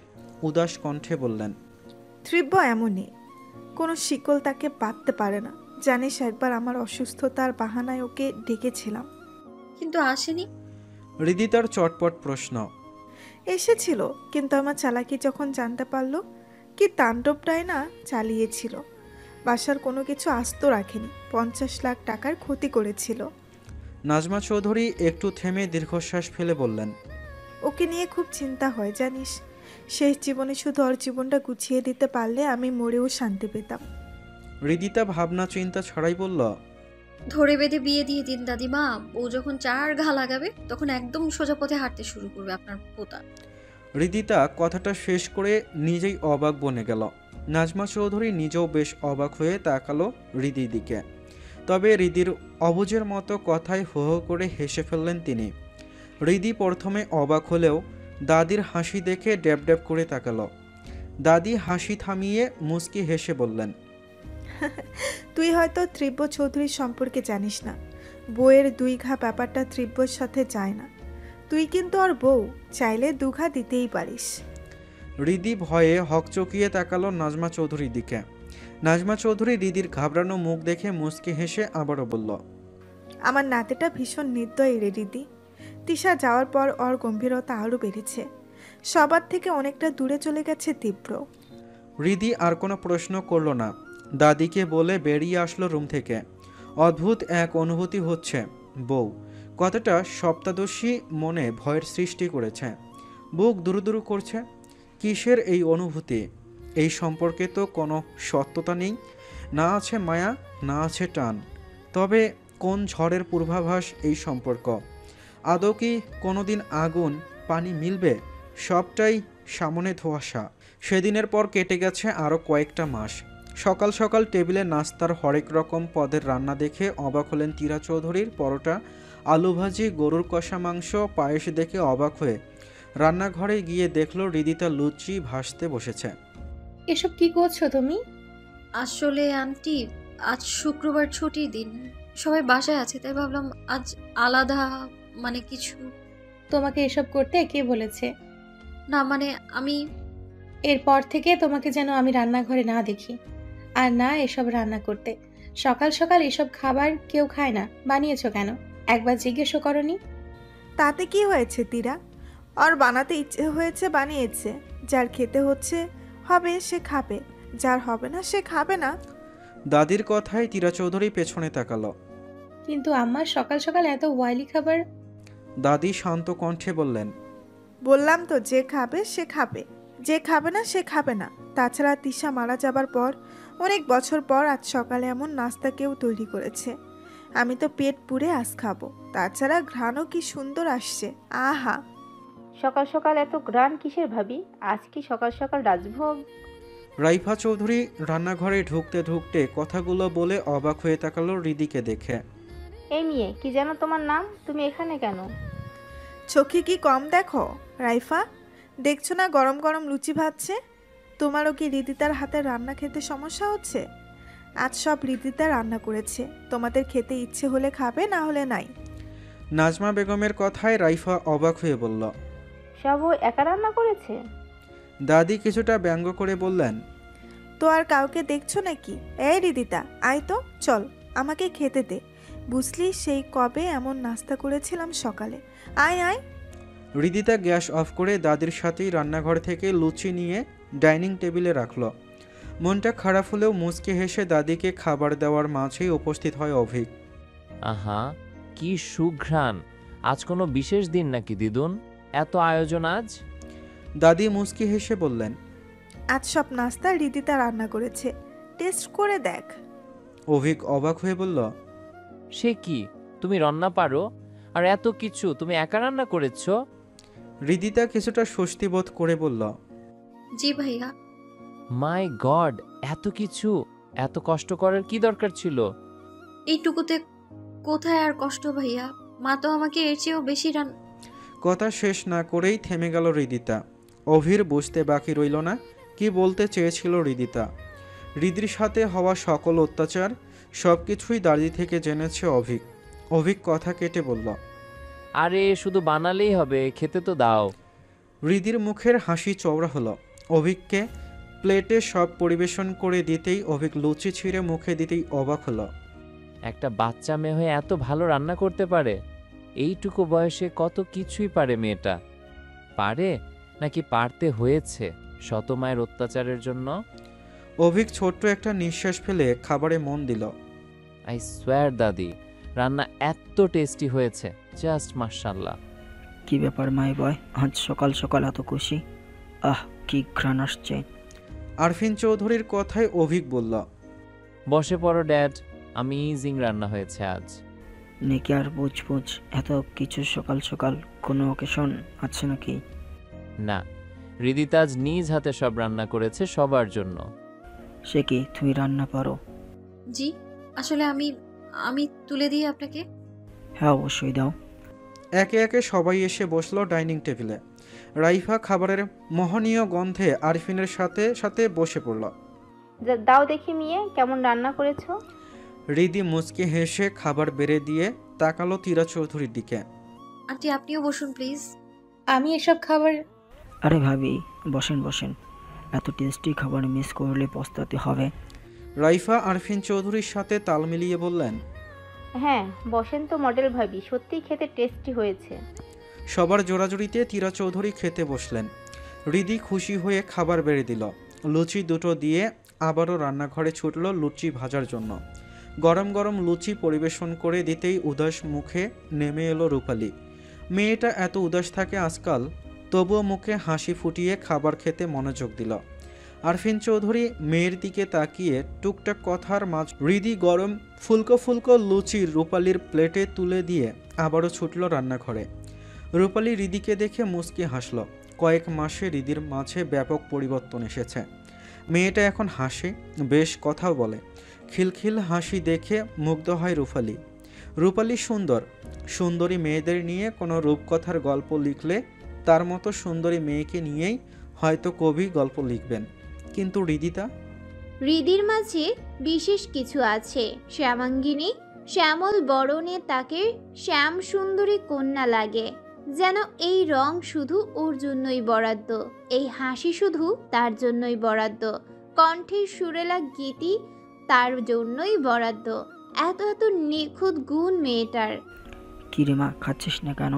উদাস কণ্ঠে বললেন, তীব্র এমনই, কোনো শিকল তাকে বাঁধতে পারে না। জানিস, একবার আমার অসুস্থতার বাহানায় ওকে ডেকেছিলাম, কিন্তু আসেনি। হৃদিতার চটপট প্রশ্ন। এসেছিল, কিন্তু আমার চালাকি যখন জানতে পারলো, কি তাণ্ডবটাই না চালিয়েছিল। বাসার কোনো কিছু আস্ত রাখেনি, 50 লাখ টাকার ক্ষতি করেছিল। নাজমা চৌধুরী একটু থেমে দীর্ঘশ্বাস ফেলে বললেন, ওকে নিয়ে খুব চিন্তা হয় জানিস। শেষ জীবনে শুধু ওর জীবনটা গুছিয়ে দিতে পারলে আমি মরেও শান্তি পেতাম। হৃদিতা ভাবনা চিন্তা ছাড়াই বলল, ধরে বেঁধে বিয়ে দিয়ে দিন দাদিমা। ও যখন 4 ঘা লাগাবে তখন একদম সোজা পথে হাঁটতে শুরু করবে আপনার পোতা। হৃদিতা কথাটা শেষ করে নিজেই অবাক বনে গেল। নাজমা চৌধুরী নিজেও বেশ অবাক হয়ে তাকালো হৃদির দিকে। তবে হৃদির অবুঝের মতো কথায় হো হো করে হেসে ফেললেন তিনি। হৃদি প্রথমে অবাক হলেও দাদির হাসি দেখে ড্যাব ড্যাব করে তাকালো। দাদি হাসি থামিয়ে মুচকি হেসে বললেন, তুই হয়তো তীব্র চৌধুরীর সম্পর্কে জানিস না। বউয়ের 2 ঘা ব্যাপারটা তীব্রর সাথে যায় না। তুই কিন্তু আর বউ, চাইলে 2 ঘা দিতেই পারিস। হৃদি ভয়ে হকচকিয়ে তাকালো নাজমা চৌধুরীর দিকে। নাজমা চৌধুরী হৃদির ঘাবড়ানো মুখ দেখে মুচকি হেসে আবারও বলল, আমার নাতিটা ভীষণ নির্দয় রে দিদি। তিশা যাওয়ার পর ওর গম্ভীরতা আরও বেড়েছে। সবার থেকে অনেকটা দূরে চলে গেছে তীব্র। হৃদি আর কোনো প্রশ্ন করল না। দাদিকে বলে বেরিয়ে আসলো রুম থেকে। অদ্ভুত এক অনুভূতি হচ্ছে। বউ কথাটা সপ্তাদশী মনে ভয়ের সৃষ্টি করেছে। বুক দুরুদুরু করছে। কিসের এই অনুভূতি? এই সম্পর্কে তো কোনো সত্যতা নেই, না আছে মায়া, না আছে টান। তবে কোন ঝড়ের পূর্বাভাস এই সম্পর্ক? আদৌ কি কোনোদিন আগুন পানি মিলবে? সবটাই সামনে ধোঁয়াশা। সেদিনের পর কেটে গেছে আরও কয়েকটা মাস। সকাল সকাল টেবিলে নাস্তার হরেক রকম পদের রান্না দেখে অবাক হলেন তীরা চৌধুরীর। পরোটা, আলু ভাজি, গরুর কষা মাংস, পায়েস দেখে অবাক হয়ে রান্নাঘরে গিয়ে দেখলো হৃদিতা লুচি ভাজতে বসেছে। এসব কি করছো তুমি? আসলে আন্টি, আজ শুক্রবার ছুটির দিন, সবাই বাসায় আছে, তাই ভাবলাম আজ আলাদা মানে কিছু। তোমাকে এসব করতে কে বলেছে? না মানে আমি এরপর থেকে তোমাকে যেন আমি রান্নাঘরে না দেখি, আর না এসব রান্না করতে। সকাল সকাল এসব খাবার কেউ খায় না, বানিয়েছো কেন? একবার জিজ্ঞেসও করনি? তাতে কি হয়েছে তীরা? আর বানাতে ইচ্ছে হয়েছে বানিয়েছে, যার খেতে হচ্ছে হবে সে খাবে, যার হবে না সে খাবে না। দাদির কথায় তীরা চৌধুরী পেছনে তাকালো। কিন্তু আম্মা সকাল সকাল এত অয়েলি খাবার। দাদি শান্ত কণ্ঠে বললেন, বললাম তো যে খাবে সে খাবে, যে খাবে না সে খাবে না। তাছাড়া তিশা মারা যাবার পর অনেক বছর পর আজ সকালে এমন নাস্তা কেউ তৈরি করেছে, আমি তো পেট পুড়ে আজ খাবো। তাছাড়া ঘ্রাণও কি সুন্দর আসছে, আহা। সকাল সকাল এত গ্রান কিসের ভাবি? আজ কি সকাল সকাল রাজভোগ? রাইফা চৌধুরী রান্নাঘরে ঢুকতে ঢুকতে কথাগুলো বলে অবাক হয়ে তাকালো হৃদিকে দেখে। এই মেয়ে, কি যেন তোমার নাম? তুমি এখানে কেন? চোখে কি কম দেখো রাইফা? দেখছো না গরম গরম লুচি ভাজছে? তোমারও কি হৃদিতার হাতে রান্না খেতে সমস্যা হচ্ছে? আজ সব হৃদিতা রান্না করেছে, তোমাদের খেতে ইচ্ছে হলে খাবে, না হলে নাই। নাজমা বেগমের কথায় রাইফা অবাক হয়ে বলল, সব ও একা রান্না করেছে? দাদি কিছুটা ব্যঙ্গ করে বললেন, তো আর কাউকে দেখছো নাকি? এই হৃদিতা, আয় তো, চল আমাকে খেতে দে। বুঝলি সেই কবে এমন নাস্তা করেছিলাম সকালে, আয় আয়। হৃদিতা গ্যাস অফ করে দাদির সাথেই রান্নাঘর থেকে লুচি নিয়ে ডাইনিং টেবিলে রাখলো। মনটা খারাপ হলেও মুচকি হেসে দাদিকে খাবার দেওয়ার মাঝেই উপস্থিত হয় অভিক। আহা, কি সুঘ্রাণ! আজ কোনো বিশেষ দিন নাকি দিদুন? এত আয়োজন আজ? দাদি মুচকি হেসে বললেন, আজ সব নাস্তা হৃদিতা রান্না করেছে, টেস্ট করে দেখ। অভিক অবাক হয়ে বলল, সে কি, তুমি রান্না পারো? আর এত কিছু তুমি একা রান্না করেছো? হৃদিতা কিছুটা স্বস্তি বোধ করে বলল, জি ভাইয়া। মাই গড, এত কিছু, এত কষ্ট করার কি দরকার ছিল? এইটুকুতে কোথায় আর কষ্ট ভাইয়া, মা তো আমাকে এর চেয়েও বেশি কথা শেষ না করেই থেমে গেল হৃদিতা। অভির বুঝতে বাকি রইল না কি বলতে চেয়েছিল হৃদিতা। হৃদির সাথে হওয়া সকল অত্যাচার সবকিছুই দাদি থেকে জেনেছে অভিক। অভিক কথা কেটে বলল, আরে শুধু বানালেই হবে, খেতে তো দাও। হৃদির মুখের হাসি চওড়া হলো। অভিককে প্লেটে সব পরিবেশন করে দিতেই অভিক লুচি ছিঁড়ে মুখে দিতেই অবাক হলো। একটা বাচ্চা মেয়ে হয়ে এত ভালো রান্না করতে পারে? এইটুকু বয়সে কত কিছুই পারে মেয়েটা। পারে নাকি পারতে হয়েছে শত মায়ের অত্যাচারের জন্য? অভিক ছোট্ট একটা নিঃশ্বাস ফেলে খাবারে মন দিল। আই সোয়ার দাদি, রান্না এত টেস্টি হয়েছে, জাস্ট মাশাআল্লাহ। কি ব্যাপার মাই বয়, আজ সকাল সকাল এত খুশি? আহ, কি ঘ্রাণ আসছে। আরফিন চৌধুরীর কথায় অভিক বলল, বসে পড়ো ড্যাড, আমেজিং রান্না হয়েছে আজ। নাকি আর বুঝ এত কিছু সকাল সকাল কোনো অকেশন আছে নাকি? না, হৃদিতা আজ নিজ হাতে সব রান্না করেছে সবার জন্য। সে কি, তুমি রান্না পারো? জি, আসলে আমি তুলে দিই আপনাকে। হ্যাঁ অবশ্যই দাও। একে একে সবাই এসে বসলো ডাইনিং টেবিলে। রাইফা খাবারের মোহনীয় গন্ধে আরফিনের সাথে সাথে বসে পড়ল। দাও দেখি মেয়ে, কেমন রান্না করেছো? হৃদি মুচকি হেসে খাবার বেড়ে দিয়ে তাকালো তীরা চৌধুরীর দিকে। আন্টি আপনিও বসুন প্লিজ। আমি এসব খাবার। আরে ভাবি, বসেন বসেন, এত টেস্টি খাবার মিস করলে পস্তাতে হবে। রাইফা আরফিন চৌধুরীর সাথে তাল মিলিয়ে বললেন, হ্যাঁ বসেন তো মডেল ভাবি, সত্যিই খেতে টেস্টি হয়েছে। সবার জোড়াজুড়িতে তীরা চৌধুরী খেতে বসলেন। হৃদি খুশি হয়ে খাবার বেড়ে দিল। লুচি দুটো দিয়ে আবারও রান্নাঘরে ছুটল লুচি ভাজার জন্য। গরম গরম লুচি পরিবেশন করে দিতেই উদাস মুখে নেমে এলো রূপালী। মেয়েটা এত উদাস থাকে আজকাল, তবুও মুখে হাসি ফুটিয়ে খাবার খেতে মনোযোগ দিল। আরফিন চৌধুরী মেয়ের দিকে তাকিয়ে টুকটাক কথার মাঝ হৃদি গরম ফুলকো ফুলকো লুচি রূপালীর প্লেটে তুলে দিয়ে আবারও ছুটল রান্নাঘরে। রূপালী হৃদিকে দেখে মুচকি হাসল। কয়েক মাসে হৃদির মাঝে ব্যাপক পরিবর্তন এসেছে। মেয়েটা এখন হাসে, বেশ কথাও বলে। খিলখিল হাসি দেখে মুগ্ধ হয় রূপালী। রূপালী সুন্দর, সুন্দরী মেয়েদের নিয়ে কোনো রূপকথার গল্প লিখলে তার মতো সুন্দরী মেয়েকে নিয়েই হয়তো কবি গল্প লিখবেন। কিন্তু হৃদিতা, হৃদির মাঝে বিশেষ কিছু আছে। শ্যামাঙ্গিনী শ্যামল বরণে তাকে শ্যাম সুন্দরী কন্যা লাগে, যেন এই রং শুধু ওর জন্যই বরাদ্দ, এই হাসি শুধু তার জন্যই বরাদ্দ, কণ্ঠের সুরেলা গীতি তার জন্যই বরাদ্দ। এত এত নিখুঁত গুণ মেয়েটার। কি রে মা, খাচ্ছিস না কেন?